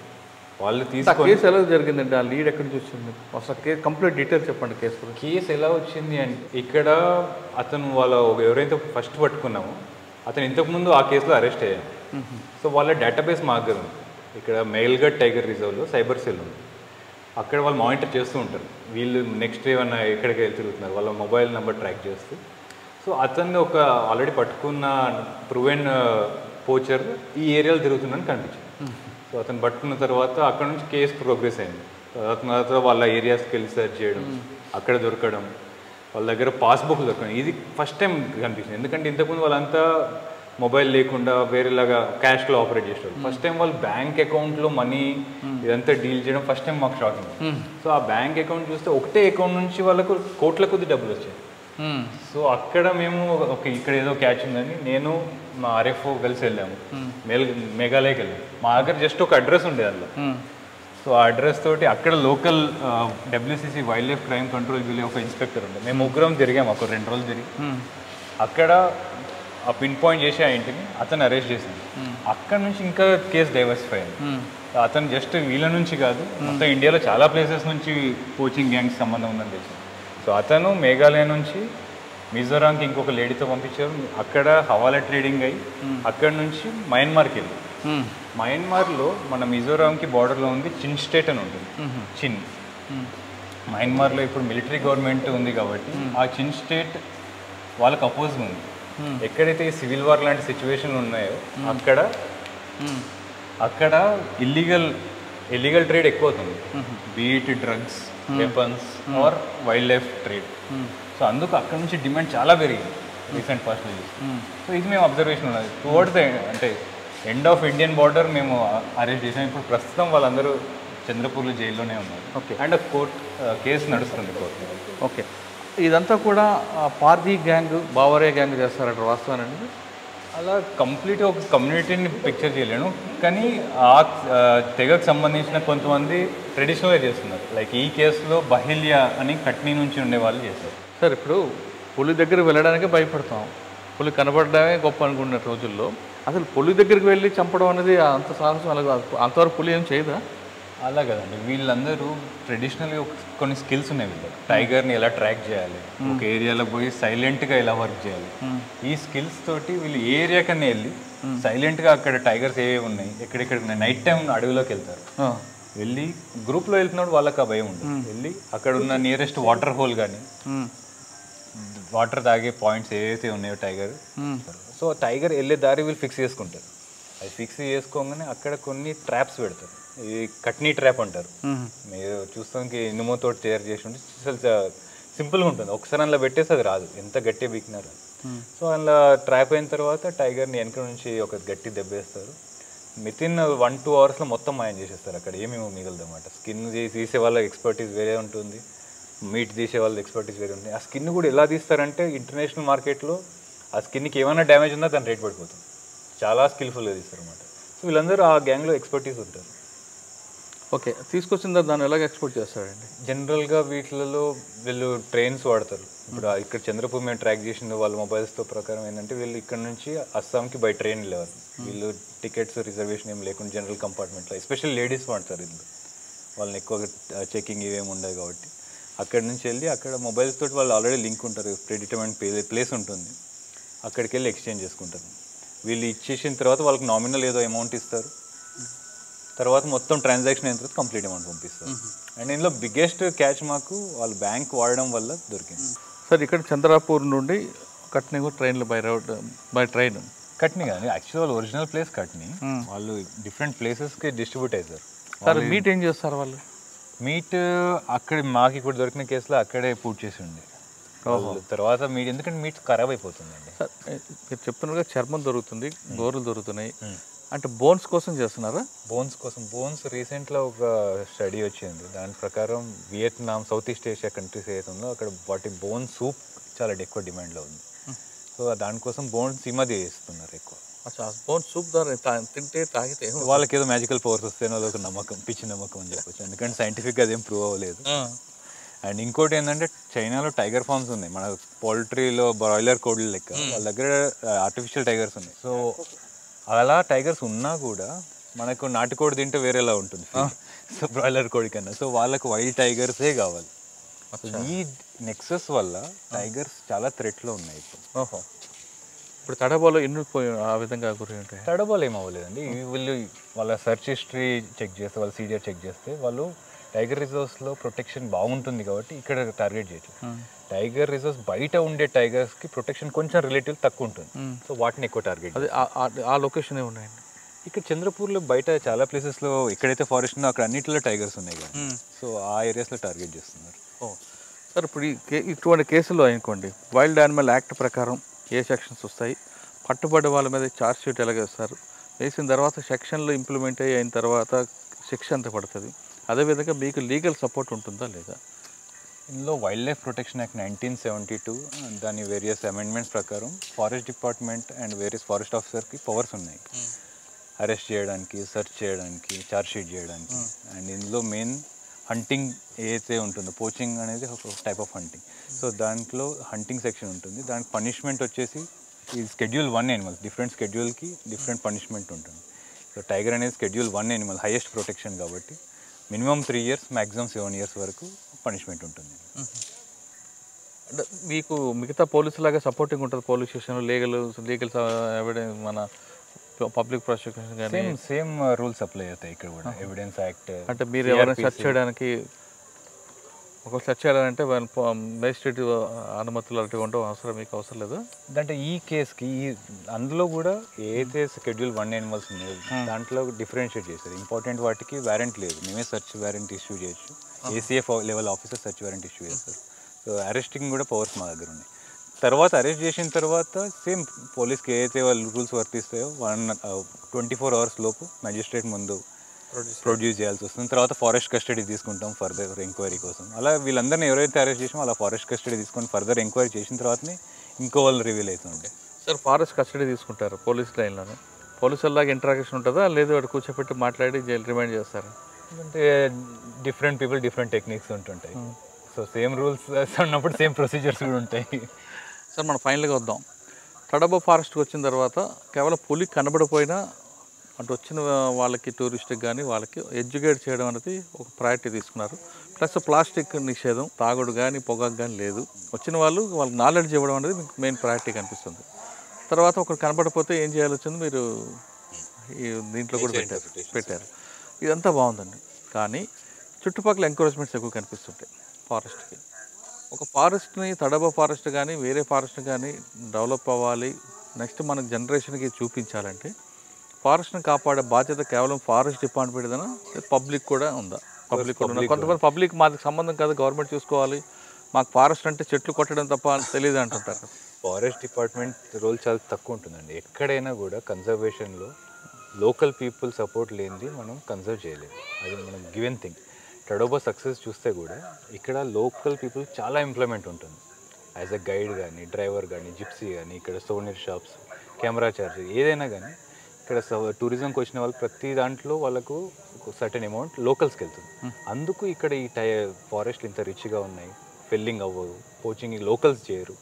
వాళ్ళు తీసుకొని. కేసు ఎలా జరిగిందండి? ఆ లీడ్ ఎక్కడి నుంచి వచ్చింది? అసలు కంప్లీట్ డీటెయిల్స్ చెప్పండి. కేసు ఎలా వచ్చింది అంటే ఇక్కడ అతను ఎవరైతే ఫస్ట్ పట్టుకున్నామో అతను ఇంతకుముందు ఆ కేసులో అరెస్ట్ అయ్యాను. సో వాళ్ళ డేటాబేస్ మా దగ్గర ఉంది. ఇక్కడ మేల్గఢ్ టైగర్ రిజర్వ్లో సైబర్ సెల్ ఉంది. అక్కడ వాళ్ళు మానిటర్ చేస్తూ ఉంటారు, వీళ్ళు నెక్స్ట్ ఏమన్నా ఎక్కడికి తిరుగుతున్నారు, వాళ్ళ మొబైల్ నెంబర్ ట్రాక్ చేస్తూ. సో అతన్ని ఆల్రెడీ పట్టుకున్న ప్రూవెన్ పోచర్ ఈ ఏరియాలో తిరుగుతుందని కనిపించింది. సో అతను పట్టుకున్న తర్వాత అక్కడ నుంచి కేసు ప్రోగ్రెస్ అయింది. తర్వాత వాళ్ళ ఏరియాస్కి వెళ్ళి సర్చ్ చేయడం, అక్కడ దొరకడం, వాళ్ళ దగ్గర పాస్బుక్ దొరకడం. ఇది ఫస్ట్ టైం కనిపించింది. ఎందుకంటే ఇంతకుముందు వాళ్ళంతా మొబైల్ లేకుండా వేరేలాగా క్యాష్లో ఆపరేట్ చేసేవాళ్ళు. ఫస్ట్ టైం వాళ్ళు బ్యాంక్ అకౌంట్లో మనీ ఇదంతా డీల్ చేయడం ఫస్ట్ టైం మాకు షాకింగ్. సో ఆ బ్యాంక్ అకౌంట్ చూస్తే ఒకటే అకౌంట్ నుంచి వాళ్ళకు కోట్ల కొద్ది డబ్బులు వచ్చాయి. సో అక్కడ మేము ఇక్కడ ఏదో క్యాచ్ ఉందని నేను మా ఆర్ఎఫ్ఓ కలిసి వెళ్ళాము, మేఘాలయకి వెళ్ళాము. మా దగ్గర జస్ట్ ఒక అడ్రస్ ఉండేది అందులో. సో ఆ అడ్రస్ తోటి అక్కడ local WCC wild life crime control bureau ఒక ఇన్స్పెక్టర్ ఉండే. మేము ముగ్గురం తిరిగాము, ఒక 2 రోజులు తిరిగి అక్కడ ఆ పిన్ పాయింట్ చేసి ఆ ఇంటిని అతను అరెస్ట్ చేసింది. అక్కడ నుంచి ఇంకా కేసు డైవర్సిఫై అయింది. అతను జస్ట్ వీళ్ళ నుంచి కాదు, మొత్తం ఇండియాలో చాలా ప్లేసెస్ నుంచి పోచింగ్ గ్యాంగ్స్ సంబంధం ఉందని తెలిసింది. సో అతను మేఘాలయ నుంచి మిజోరాంకి ఇంకొక లేడీతో పంపించారు. అక్కడ హవాలా ట్రేడింగ్ అయ్యి అక్కడ నుంచి మయన్మార్కి వెళ్ళి, మయన్మార్లో మన మిజోరాంకి బార్డర్లో ఉంది చిన్ స్టేట్ అని ఉంటుంది. చిన్ మయన్మార్లో ఇప్పుడు మిలిటరీ గవర్నమెంట్ ఉంది కాబట్టి ఆ చిన్ స్టేట్ వాళ్ళకి అపోజ్గా ఉంది. ఎక్కడైతే సివిల్ వార్ లాంటి సిచ్యువేషన్లు ఉన్నాయో అక్కడ ఇల్లీగల్ ట్రేడ్ ఎక్కువ అవుతుంది, be it drugs, weapons or wildlife trade. So అందుకు అక్కడ నుంచి డిమాండ్ చాలా పెరిగింది రీసెంట్ పాస్ట్లో. సో ఇది మేము అబ్జర్వేషన్ ఉన్నది. టువర్డ్స్ ద అంటే ఎండ్ ఆఫ్ ఇండియన్ బార్డర్ మేము అరెస్ట్ చేసాం. ఇప్పుడు ప్రస్తుతం వాళ్ళందరూ చంద్రపూర్లో జైల్లోనే ఉన్నారు. ఓకే. అండ్ కేసు నడుస్తుంది కోర్టు. ఓకే. ఇదంతా కూడా పార్దీ గ్యాంగ్, బావరే గ్యాంగ్ చేస్తారట, వాస్తవానండి? అలా కంప్లీట్ ఒక కమ్యూనిటీని పిక్చర్ చేయలేను, కానీ ఆ తెగకు సంబంధించిన కొంతమంది ట్రెడిషనల్గా చేస్తున్నారు. లైక్ ఈ కేసులో బహిలియా అని కట్నీ నుంచి ఉండే వాళ్ళు చేస్తారు. సార్ ఇప్పుడు పులి దగ్గర వెళ్ళడానికి భయపడతాం, పులి కనపడడమే గొప్ప అనుకున్న రోజుల్లో అసలు పులి దగ్గరికి వెళ్ళి చంపడం అనేది అంత సాహసం అలాగే అంతవరకు పులి ఏం చేయదా? అలా కదండి, వీళ్ళందరూ ట్రెడిషనల్గా కొన్ని స్కిల్స్ ఉన్నాయి వీళ్ళు. టైగర్ని ఎలా ట్రాక్ చేయాలి, ఒక ఏరియాలో పోయి సైలెంట్గా ఎలా వర్క్ చేయాలి, ఈ స్కిల్స్ తోటి వీళ్ళు ఏ ఏరియా కన్నా వెళ్ళి సైలెంట్గా అక్కడ టైగర్స్ ఏవి ఉన్నాయి, ఎక్కడెక్కడ ఉన్నాయి, నైట్ టైం అడవిలోకి వెళ్తారు. వెళ్ళి గ్రూప్లో వెళ్తున్నాడు, వాళ్ళకి ఆ భయం ఉంటుంది. వెళ్ళి అక్కడ ఉన్న నియరెస్ట్ వాటర్ హోల్ కానీ వాటర్ తాగే పాయింట్స్ ఏవైతే ఉన్నాయో టైగర్, సో టైగర్ వెళ్ళే దారి వీళ్ళు ఫిక్స్ చేసుకుంటారు. అది ఫిక్స్ చేసుకోగానే అక్కడ కొన్ని ట్రాప్స్ పెడతారు. ఇది కట్నీ ట్రాప్ అంటారు. మీరు చూస్తానికి ఇనుముతో తయారు చేసి ఉంటే అసలు సింపుల్గా ఉంటుంది. ఒకసారి అందులో పెట్టేసి అది రాదు, ఎంత గట్టిగా బీకినారు. సో అందులో ట్రాప్ అయిన తర్వాత టైగర్ని వెనక నుంచి ఒక గట్టి దెబ్బేస్తారు. వితిన్ 1-2 అవర్స్లో మొత్తం మాయం చేసేస్తారు. అక్కడ ఏమేమి మిగలదు అనమాట. స్కిన్ తీసే వాళ్ళ ఎక్స్పర్టీస్ వేరే ఉంటుంది, మీట్ తీసే వాళ్ళ ఎక్స్పర్టీస్ వేరే ఉంటుంది. ఆ స్కిన్ కూడా ఎలా తీస్తారంటే ఇంటర్నేషనల్ మార్కెట్లో ఆ స్కిన్కి ఏమైనా డ్యామేజ్ ఉందో దాని రేట్ పడిపోతుంది. చాలా స్కిల్ఫుల్గా తీస్తారు అనమాట. సో వీళ్ళందరూ ఆ గ్యాంగ్లో ఎక్స్పర్టీస్ ఉంటారు. ఓకే. తీసుకొచ్చిన తర్వాత దాన్ని ఎలాగ ఎక్స్పోర్ట్ చేస్తారండి? జనరల్గా వీటిలలో వీళ్ళు ట్రైన్స్ వాడతారు. ఇప్పుడు ఇక్కడ చంద్రపూర్ మేము ట్రాక్ చేసిన వాళ్ళ మొబైల్స్తో ప్రకారం ఏంటంటే వీళ్ళు ఇక్కడ నుంచి అస్సాంకి బై ట్రైన్ వెళ్ళేవారు. వీళ్ళు టికెట్స్ రిజర్వేషన్ ఏం లేకుండా జనరల్ కంపార్ట్మెంట్లో, ఎస్పెషల్ లేడీస్ వాడతారు వీళ్ళు. వాళ్ళని ఎక్కువగా చెకింగ్ ఇవేమి ఉండవు కాబట్టి అక్కడ నుంచి వెళ్ళి అక్కడ మొబైల్స్ తోటి వాళ్ళు ఆల్రెడీ లింక్ ఉంటారు, ప్రెడిటర్మెంట్ ప్లేస్ ఉంటుంది, అక్కడికి వెళ్ళి ఎక్స్చేంజ్ చేసుకుంటారు. వీళ్ళు ఇచ్చేసిన తర్వాత వాళ్ళకి నామినల్ ఏదో అమౌంట్ ఇస్తారు, తర్వాత మొత్తం ట్రాన్సాక్షన్ అయిన తర్వాత కంప్లీట్ అమౌంట్ పంపిస్తారు. అండ్ ఇందులో బిగ్గెస్ట్ క్యాచ్ మాకు వాళ్ళు బ్యాంక్ వాడడం వల్ల దొరికింది. సార్ ఇక్కడ చంద్రపూర్ నుండి కట్నీ ట్రైన్లో బై ట్రైన్ కట్నీ కానీ యాక్చువల్ ఒరిజినల్ ప్లేస్ కట్నీ, వాళ్ళు డిఫరెంట్ ప్లేసెస్కి డిస్ట్రిబ్యూట్ అవుతారు. సార్ మీట్ ఏం చేస్తారు వాళ్ళు? మీట్ అక్కడ మాకు ఇప్పుడు దొరికిన కేసులో అక్కడే పూర్తి చేసి ఉండే. తర్వాత మీట్ ఎందుకంటే మీట్ ఖరాబ్ అయిపోతుందండి. సార్ మీరు చెప్తున్నగా చర్మం దొరుకుతుంది, గోర్లు దొరుకుతున్నాయి అంటే బోన్స్ కోసం చేస్తున్నారా? బోన్స్ కోసం. బోన్స్ రీసెంట్లో ఒక స్టడీ వచ్చింది, దాని ప్రకారం Vietnam, south east Asia countries ఏదైతే ఉందో అక్కడ వాటి బోన్ సూప్ చాలా ఎక్కువ డిమాండ్లో ఉంది. సో దానికోసం బోన్స్ ఈ మధ్య చేస్తున్నారు ఎక్కువ. బోన్ సూప్ ద్వారా తింటే తాగితే వాళ్ళకి ఏదో మ్యాజికల్ పవర్స్ వస్తేనో ఒక నమ్మకం, పిచ్చి నమ్మకం అని చెప్పొచ్చు, ఎందుకంటే సైంటిఫిక్గా అదేం ప్రూవ్ అవ్వలేదు. అండ్ ఇంకోటి ఏంటంటే చైనాలో టైగర్ ఫార్మ్స్ ఉన్నాయి, మన పౌల్ట్రీలో బ్రాయిలర్ కోడ్ల లెక్క వాళ్ళ దగ్గర ఆర్టిఫిషియల్ టైగర్స్ ఉన్నాయి. సో అలా టైగర్స్ ఉన్నా కూడా మనకు నాటుకోడి తింటే వేరేలా ఉంటుంది, సో బ్రాయిలర్ కోడి కన్నా. సో వాళ్ళకు వైల్డ్ టైగర్సే కావాలి. ఈ నెక్సస్ వల్ల టైగర్స్ చాలా థ్రెట్లో ఉన్నాయి ఇప్పుడు. ఓహో, ఇప్పుడు తడబాలో ఎన్ని పోయి ఆ విధంగా గురి ఉంటాయి? తడబాలు ఏం అవ్వలేదండి. వీళ్ళు వాళ్ళ సెర్చ్ హిస్టరీ చెక్ చేస్తే, వాళ్ళ సీడియర్ చెక్ చేస్తే వాళ్ళు టైగర్ రిజర్వ్స్లో ప్రొటెక్షన్ బాగుంటుంది కాబట్టి ఇక్కడ టార్గెట్ చేయట్లేదు. టైగర్ రిజర్వ్స్ బయట ఉండే టైగర్స్కి ప్రొటెక్షన్ కొంచెం రిలేటివ్ తక్కువ ఉంటుంది, సో వాటిని ఎక్కువ టార్గెట్. అది ఆ లొకేషన్ ఉన్నాయండి ఇక్కడ చంద్రపూర్లో. బయట చాలా ప్లేసెస్లో ఎక్కడైతే ఫారెస్ట్ ఉందో అక్కడ అన్నింటిలో టైగర్స్ ఉన్నాయి కదా, సో ఆ ఏరియాస్లో టార్గెట్ చేస్తున్నారు. సార్ ఇప్పుడు ఇటువంటి కేసులో అనుకోండి, వైల్డ్ యానిమల్ యాక్ట్ ప్రకారం ఏ సెక్షన్స్ వస్తాయి, పట్టుబడి వాళ్ళ మీద ఛార్జ్ షీట్ ఎలాగేస్తారు, వేసిన తర్వాత సెక్షన్లు ఇంప్లిమెంట్ అయిన తర్వాత శిక్ష ఎంత పడుతుంది, అదేవిధంగా మీకు లీగల్ సపోర్ట్ ఉంటుందా లేదా? ఇందులో వైల్డ్ లైఫ్ ప్రొటెక్షన్ యాక్ట్ 1972 దాని వేరియస్ అమెండ్మెంట్స్ ప్రకారం forest department and various forest ఆఫీసర్కి పవర్స్ ఉన్నాయి, అరెస్ట్ చేయడానికి, సెర్చ్ చేయడానికి, ఛార్జ్ షీట్ చేయడానికి. అండ్ ఇందులో మెయిన్ హంటింగ్ ఏదైతే ఉంటుందో, పోచింగ్ అనేది ఒక టైప్ ఆఫ్ హంటింగ్. సో దాంట్లో హంటింగ్ సెక్షన్ ఉంటుంది, దానికి పనిష్మెంట్ వచ్చేసి ఈ Schedule 1 యానిమల్స్, డిఫరెంట్ స్కెడ్యూల్కి డిఫరెంట్ పనిష్మెంట్ ఉంటుంది. సో టైగర్ అనేది Schedule 1 యానిమల్, హైయెస్ట్ ప్రొటెక్షన్ కాబట్టి మినిమం 3 years, మ్యాక్సిమం 7 years వరకు పనిష్మెంట్ ఉంటుంది. అంటే మీకు మిగతా పోలీసులాగా సపోర్టింగ్ ఉంటుంది పోలీస్ స్టేషన్లో, లీగల్ ఎవిడెన్స్, మన పబ్లిక్ ప్రాసిక్యూషన్ కానీ సేమ్ రూల్స్ అప్లై అవుతాయి ఇక్కడ కూడా. ఎవిడెన్స్ యాక్ట్ అంటే మీరు ఎవరైనా సెర్చ్ చేయడానికి, ఒక సెర్చ్ చేయాలంటే మేజిస్ట్రేట్ అనుమతులు అటు ఉండవు, అవసరం మీకు అవసరం లేదు. అంటే ఈ కేసుకి అందులో కూడా ఏదైతే Schedule 1 యానిమల్స్ ఉన్నాయో దాంట్లో డిఫరెన్షియేట్ చేశారు. ఇంపార్టెంట్ వాటికి వారెంట్ లేదు, మేమే సెర్చ్ వారెంట్ ఇష్యూ చేయొచ్చు, ACF level officer search warrant issue చేస్తారు. సో అరెస్టింగ్ కూడా పవర్స్ మా దగ్గర ఉన్నాయి. తర్వాత అరెస్ట్ చేసిన తర్వాత సేమ్ పోలీస్కి ఏదైతే వాళ్ళు రూల్స్ వర్తిస్తాయో 24 hours లోపు మ్యాజిస్ట్రేట్ ముందు ప్రొడ్యూస్ చేయాల్సి వస్తుంది. తర్వాత ఫారెస్ట్ కస్టడీ తీసుకుంటాం ఫర్దర్ ఎంక్వైరీ కోసం. అలా వీళ్ళందరినీ ఎవరైతే అరెస్ట్ చేసామో అలా ఫారెస్ట్ కస్టడీ తీసుకొని ఫర్దర్ ఎంక్వైరీ చేసిన తర్వాతనే ఇంకో వాళ్ళు రివీల్ అవుతుండే. సార్ ఫారెస్ట్ కస్టడీ తీసుకుంటారు పోలీస్ లైన్లోనే, పోలీసులాగా ఇంటరాక్షన్ ఉంటుందా, లేదు అక్కడ కూర్చోపెట్టి మాట్లాడి రిమైండ్ చేస్తారు? అంటే డిఫరెంట్ పీపుల్ డిఫరెంట్ టెక్నిక్స్ ఉంటుంటాయి. సో సేమ్ రూల్స్ ఉన్నప్పుడు సేమ్ ప్రొసీజర్స్ కూడా ఉంటాయి. సార్ మనం ఫైనల్గా వద్దాం. తడబా ఫారెస్ట్కి వచ్చిన తర్వాత కేవలం పులి కనబడిపోయినా అటు వచ్చిన వాళ్ళకి, టూరిస్ట్కి కానీ వాళ్ళకి ఎడ్యుకేట్ చేయడం అనేది ఒక ప్రయారిటీ తీసుకున్నారు. ప్లస్ ప్లాస్టిక్ నిషేధం, తాగుడు కానీ పొగాకు కానీ లేదు. వచ్చిన వాళ్ళకి నాలెడ్జ్ ఇవ్వడం అనేది మీకు మెయిన్ ప్రయారిటీ కనిపిస్తుంది. తర్వాత ఒకరు కనబడిపోతే ఏం చేయాలి వచ్చింది మీరు ఈ దీంట్లో కూడా పెట్టారు. ఇదంతా బాగుందండి, కానీ చుట్టుపక్కల ఎంకరేజ్మెంట్స్ ఎక్కువ కనిపిస్తుంటాయి ఫారెస్ట్కి. ఒక ఫారెస్ట్ని, తడబా ఫారెస్ట్ కానీ వేరే ఫారెస్ట్ కానీ డెవలప్ అవ్వాలి, నెక్స్ట్ మన జనరేషన్కి చూపించాలంటే ఫారెస్ట్ని కాపాడే బాధ్యత కేవలం ఫారెస్ట్ డిపార్ట్మెంట్దేనా, పబ్లిక్ కూడా ఉందా? పబ్లిక్ కూడా ఉన్నారు. కొంతమంది పబ్లిక్ మాకు సంబంధం కాదు, గవర్నమెంట్ చూసుకోవాలి, మాకు ఫారెస్ట్ అంటే చెట్లు కొట్టడం తప్ప తెలియదు అంటుంటారు. ఫారెస్ట్ డిపార్ట్మెంట్ రోల్ చాలా తక్కువ ఉంటుందండి. ఎక్కడైనా కూడా కన్జర్వేషన్లో లోకల్ పీపుల్ సపోర్ట్ లేనిది మనం కన్జర్వ్ చేయలేము, అది మనం గివెన్ థింగ్. తడబా సక్సెస్ చూస్తే కూడా ఇక్కడ లోకల్ పీపుల్ చాలా ఎంప్లాయ్మెంట్ ఉంటుంది. యాజ్ అ గైడ్ కానీ, డ్రైవర్ కానీ, జిప్సీ కానీ, ఇక్కడ సోనీర్ షాప్స్, కెమెరా ఛార్జ్, ఏదైనా కానీ ఇక్కడ టూరిజంకి వచ్చిన వాళ్ళు ప్రతి దాంట్లో వాళ్ళకు సర్టెన్ అమౌంట్ లోకల్స్కి వెళ్తుంది. అందుకు ఇక్కడ ఈ ఫారెస్ట్లు ఇంత రిచ్గా ఉన్నాయి, ఫెల్లింగ్ అవ్వదు, పోచింగ్ లోకల్స్ చేయరు.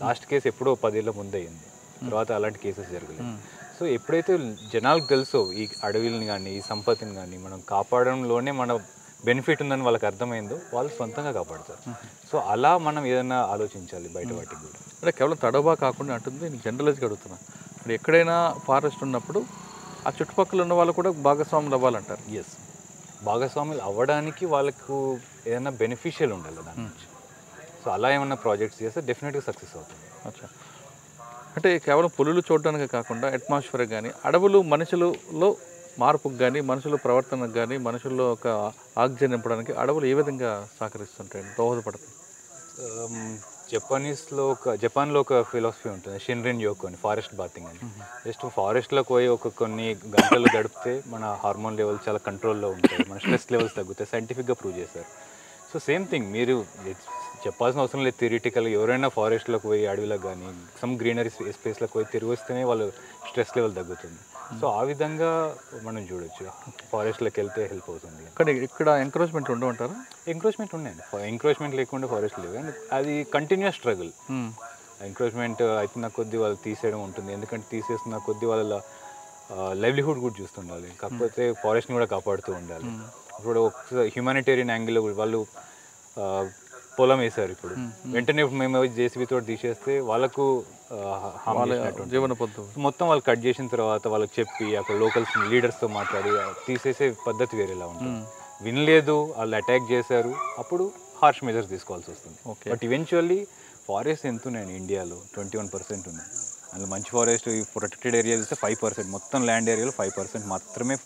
లాస్ట్ కేసు ఎప్పుడో 10 ఏళ్ళ ముందే అయింది, తర్వాత అలాంటి కేసెస్ జరగలేదు. సో ఎప్పుడైతే జనాలకు తెలుసో ఈ అడవిని కానీ, ఈ సంపత్తిని కానీ మనం కాపాడడంలోనే మన బెనిఫిట్ ఉందని వాళ్ళకి అర్థమైందో వాళ్ళు సొంతంగా కాపాడతారు. సో అలా మనం ఏదైనా ఆలోచించాలి బయట వాటికి కూడా. అంటే కేవలం తడబా కాకుండా అంటుంది, నేను జనరలైజ్గా అడుగుతున్నాను. ఇప్పుడు ఎక్కడైనా ఫారెస్ట్ ఉన్నప్పుడు ఆ చుట్టుపక్కల ఉన్న వాళ్ళు కూడా భాగస్వాములు అవ్వాలంటారు. ఎస్, భాగస్వాములు అవ్వడానికి వాళ్ళకు ఏదైనా బెనిఫిషియల్ ఉండాలి దాని నుంచి. సో అలా ఏమన్నా ప్రాజెక్ట్స్ చేస్తే డెఫినెట్గా సక్సెస్ అవుతుంది. అచ్చా, అంటే కేవలం పులులు చూడడానికి కాకుండా అట్మాస్ఫియర్ కానీ, అడవులు మనుషులలో మార్పుకు కానీ, మనుషుల ప్రవర్తనకు కానీ, మనుషుల్లో ఒక ఆక్సిజన్ నింపడానికి అడవులు ఏ విధంగా సహకరిస్తుంటాయి, దోహదపడతాయి? జపాన్లో ఒక ఫిలాసఫీ ఉంటుంది, షిన్రిన్ యోకు అని, ఫారెస్ట్ బాతింగ్ అని. జస్ట్ ఫారెస్ట్లోకి పోయి కొన్ని గంటలు గడిపితే మన హార్మోన్ లెవెల్స్ చాలా కంట్రోల్లో ఉంటాయి, మన స్ట్రెస్ లెవెల్స్ తగ్గుతాయి, సైంటిఫిక్గా ప్రూవ్ చేశారు. సో సేమ్ థింగ్, మీరు చెప్పాల్సిన అవసరం లేదు. థియరిటికల్గా ఎవరైనా ఫారెస్ట్లోకి పోయి, అడవిలోకి కానీ సమ్ గ్రీనరీ స్పేస్లోకి పోయి తిరిగి వస్తేనే వాళ్ళు స్ట్రెస్ లెవెల్ తగ్గుతుంది. సో ఆ విధంగా మనం చూడొచ్చు, ఫారెస్ట్లోకి వెళ్తే హెల్ప్ అవుతుంది. కానీ ఇక్కడ ఎంకరేజ్మెంట్ ఉండమంటారా? ఎంకరేజ్మెంట్ ఉన్నాయండి, ఎంకరేజ్మెంట్ లేకుండా ఫారెస్ట్ లేవు, అండ్ అది కంటిన్యూస్ స్ట్రగుల్. ఎంకరేజ్మెంట్ అవుతున్న కొద్దీ వాళ్ళు తీసేయడం ఉంటుంది, ఎందుకంటే తీసేస్తున్న కొద్దీ వాళ్ళ లైవ్లీహుడ్ కూడా చూస్తుండాలి, కాకపోతే ఫారెస్ట్ని కూడా కాపాడుతూ ఉండాలి. ఇప్పుడు ఒకసారి హ్యూమానిటేరియన్ యాంగిల్లో వాళ్ళు పొలం వేశారు, ఇప్పుడు వెంటనే మేము జేసీబీ తోటి తీసేస్తే వాళ్ళకు జీవన పద్ధతి మొత్తం వాళ్ళు కట్ చేసిన తర్వాత వాళ్ళకి చెప్పి అక్కడ లోకల్స్ లీడర్స్తో మాట్లాడి తీసేసే పద్ధతి వేరేలా ఉంటుంది. వినలేదు, వాళ్ళు అటాక్ చేశారు, అప్పుడు హార్ష్ మెజర్స్ తీసుకోవాల్సి వస్తుంది. బట్ ఈవెన్చువల్లీ ఫారెస్ట్ ఎంత ఉన్నాయండి ఇండియాలో? 21% ఉంది. అందులో మంచి ఫారెస్ట్ ప్రొటెక్టెడ్ ఏరియా చూస్తే 5%, మొత్తం ల్యాండ్ ఏరియాలో 5% మాత్రమే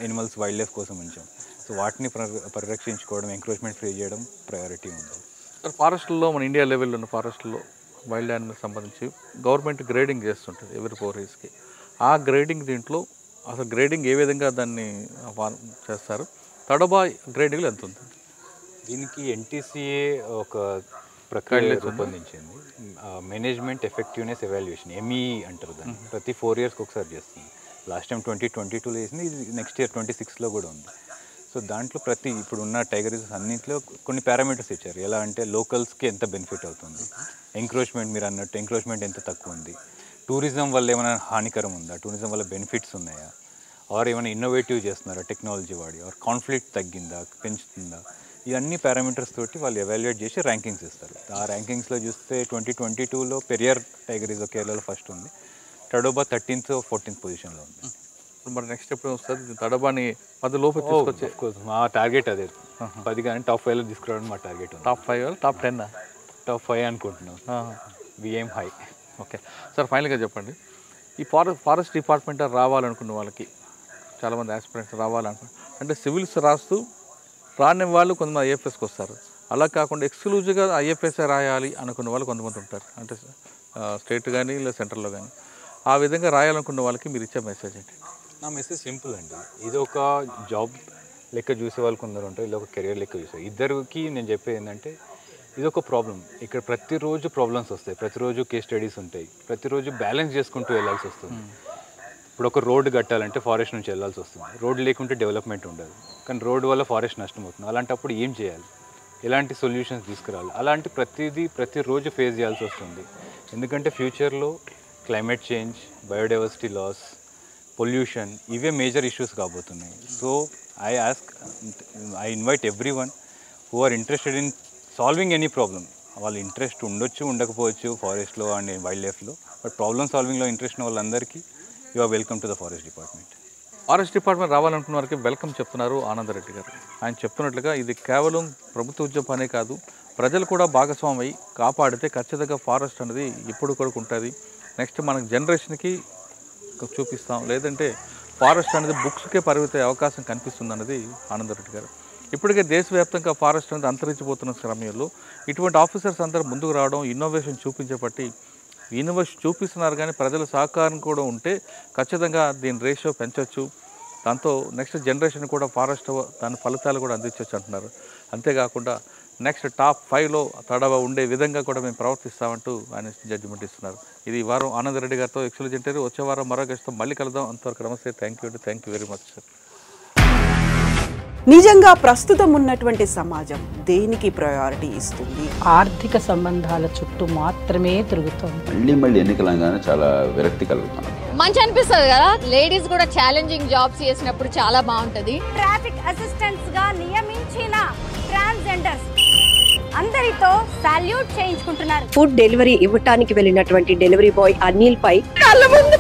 ఎనిమల్స్ వైల్డ్ లైఫ్ కోసం ఉంచాం. సో వాటిని పరిరక్షించుకోవడం, ఎంకరేజ్మెంట్ ఫ్రీ చేయడం ప్రయారిటీ ఉంది. ఫారెస్ట్లో మన ఇండియా లెవెల్లో ఉన్న ఫారెస్ట్లో వైల్డ్ యానిమల్కి సంబంధించి గవర్నమెంట్ గ్రేడింగ్ చేస్తుంటుంది ఎవ్రీ 4 yearsకి. ఆ గ్రేడింగ్ దీంట్లో అసలు గ్రేడింగ్ ఏ విధంగా దాన్ని చేస్తారు? తడబా గ్రేడింగ్లో ఎంత ఉంటుంది? దీనికి NTCA ఒక ప్రక్రియ రూపొందించింది, మేనేజ్మెంట్ ఎఫెక్టివ్నెస్ ఎవాల్యుయేషన్, MEE అంటారు దాన్ని. ప్రతి 4 yearsకి ఒకసారి చేస్తుంది. లాస్ట్ టైం 2022లో చేసింది, ఇది నెక్స్ట్ ఇయర్ 2026లో కూడా ఉంది. సో దాంట్లో ఇప్పుడున్న టైగర్ రిజర్వ్స్ అన్నింటిలో కొన్ని పారామీటర్స్ ఇచ్చారు. ఎలా అంటే లోకల్స్కి ఎంత బెనిఫిట్ అవుతుంది, ఎంక్రోచ్మెంట్ మీరు అన్నట్టు ఎంక్రోచ్మెంట్ ఎంత తక్కువ ఉంది, టూరిజం వల్ల ఏమైనా హానికరం ఉందా, టూరిజం వల్ల బెనిఫిట్స్ ఉన్నాయా, ఆర్ ఏమైనా ఇన్నోవేటివ్ చేస్తున్నారా టెక్నాలజీ వాడి, ఆర్ కాన్ఫ్లిక్ట్ తగ్గిందా, పెంచుతుందా, ఇవన్నీ పారామీటర్స్ తోటి వాళ్ళు ఎవాల్యుయేట్ చేసి ర్యాంకింగ్స్ ఇస్తారు. ఆ ర్యాంకింగ్స్లో చూస్తే 2022లో పెరియార్ టైగర్ రిజర్వ్ కేరళలో ఫస్ట్ ఉంది, తడోబా 13th or 14th పొజిషన్లో ఉంది. మరి నెక్స్ట్ ఎప్పుడు వస్తుంది? తడబాని 10 లోపు తీసుకొచ్చే మా టార్గెట్ అదే 10, కానీ టాప్ 5లో తీసుకురావడం మా టార్గెట్ ఉంది. Top 5 top 10? టాప్ 5 అనుకుంటున్నాం. VM high. ఓకే సార్, ఫైనల్గా చెప్పండి, ఈ ఫారెస్ట్ డిపార్ట్మెంట్ రావాలనుకున్న వాళ్ళకి, చాలామంది ఆస్పిరెంట్స్ రావాలనుకుంటున్నారు, అంటే సివిల్స్ రాస్తూ రాని వాళ్ళు కొంతమంది IAFSకి వస్తారు, అలా కాకుండా ఎక్స్క్లూజివ్గా IAFS రాయాలి అనుకున్న వాళ్ళు కొంతమంది ఉంటారు, అంటే స్టేట్ కానీ లేదా సెంట్రల్లో కానీ. ఆ విధంగా రాయాలనుకున్న వాళ్ళకి మీరు ఇచ్చే మెసేజ్ ఏంటి? నా మెసేజ్ సింపుల్ అండి, ఇది ఒక జాబ్ లెక్క చూసే వాళ్ళు కొందరు ఉంటారు, ఇది ఒక కెరియర్ లెక్క చూసే ఇద్దరికి నేను చెప్పేది ఏంటంటే, ఇది ఒక ప్రాబ్లం. ఇక్కడ ప్రతిరోజు ప్రాబ్లమ్స్ వస్తాయి, ప్రతిరోజు కేస్ స్టడీస్ ఉంటాయి, ప్రతిరోజు బ్యాలెన్స్ చేసుకుంటూ వెళ్ళాల్సి వస్తుంది. ఇప్పుడు ఒక రోడ్డు కట్టాలంటే ఫారెస్ట్ నుంచి వెళ్ళాల్సి వస్తుంది, రోడ్డు లేకుంటే డెవలప్మెంట్ ఉండదు, కానీ రోడ్డు వల్ల ఫారెస్ట్ నష్టం అవుతుంది. అలాంటప్పుడు ఏం చేయాలి, ఎలాంటి సొల్యూషన్స్ తీసుకురావాలి, అలాంటి ప్రతిరోజు ఫేస్ చేయాల్సి వస్తుంది. ఎందుకంటే ఫ్యూచర్లో climate change, biodiversity loss, pollution, ఇవే మేజర్ ఇష్యూస్ కాబోతున్నాయి. So I invite everyone who are interested in solving any problem. వాళ్ళ ఇంట్రెస్ట్ ఉండొచ్చు, ఉండకపోవచ్చు ఫారెస్ట్లో అండ్ వైల్డ్ లైఫ్లో, బట్ ప్రాబ్లమ్ సాల్వింగ్లో ఇంట్రెస్ట్ ఉన్న వాళ్ళందరికీ you are welcome to the forest department. Forest department రావాలనుకున్న వారికి వెల్కమ్ చెప్తున్నారు ఆనందరెడ్డి గారు. ఆయన చెప్తున్నట్లుగా ఇది కేవలం ప్రభుత్వ ఉద్యోగం పనే కాదు, ప్రజలు కూడా భాగస్వామి కాపాడితే ఖచ్చితంగా ఫారెస్ట్ అనేది ఇప్పుడు కూడా ఉంటుంది. నెక్స్ట్ మనకు జనరేషన్కి చూపిస్తాం, లేదంటే ఫారెస్ట్ అనేది బుక్స్కే పరిమిత అవకాశం కనిపిస్తుంది అన్నది ఆనందరెడ్డి గారు. ఇప్పటికే దేశవ్యాప్తంగా ఫారెస్ట్ అనేది అంతరించిపోతున్న సమయంలో ఇటువంటి ఆఫీసర్స్ అందరూ ముందుకు రావడం, ఇన్నోవేషన్ చూపించేపట్టి ఇన్నోవేషన్ చూపిస్తున్నారు, కానీ ప్రజల సహకారం కూడా ఉంటే ఖచ్చితంగా దీని రేషియో పెంచవచ్చు. దాంతో నెక్స్ట్ జనరేషన్ కూడా ఫారెస్ట్ దాని ఫలితాలు కూడా అందించవచ్చు అంటున్నారు. అంతేకాకుండా నెక్స్ట్ టాప్ 5లో తడవ ఉండే విధంగా కూడా మేము ప్రవర్తిస్తామంటూ ఆయన జడ్జిమెంట్ ఇస్తున్నారు. ఇది ఈ వారం ఆనందరెడ్డి గారితో ఎక్స్క్లూజివ్ ఇంటర్వ్యూ. వచ్చే వారం మరో గెస్ట్తో మళ్ళీ కలుద్దాం. అంతవరకు నమస్తే. Thank you very much sir. నిజంగా ప్రస్తుతం ఉన్నటువంటి సమాజం దేనికి ప్రయారిటీ ఇస్తుంది? ఆర్థిక సంబంధాల చుట్టూ మాత్రమే తిరుగుతుంది. మళ్ళీ ఎన్నికలంగానే చాలా విరక్తి కలుగుతాం. మంచి అనిపిస్తుంది కదా, లేడీస్ కూడా ఛాలెంజింగ్ జాబ్స్ చేసినప్పుడు చాలా బాగుంటది. ట్రాఫిక్ అసిస్టెంట్స్ గా నియమించిన ట్రాన్స్జెండర్స్ అందరితో సాల్యూట్ చేయించుకుంటున్నారు. ఫుడ్ డెలివరీ ఇవ్వటానికి వెళ్ళినటువంటి డెలివరీ బాయ్ అనిల్ పై కళ్ళ ముందు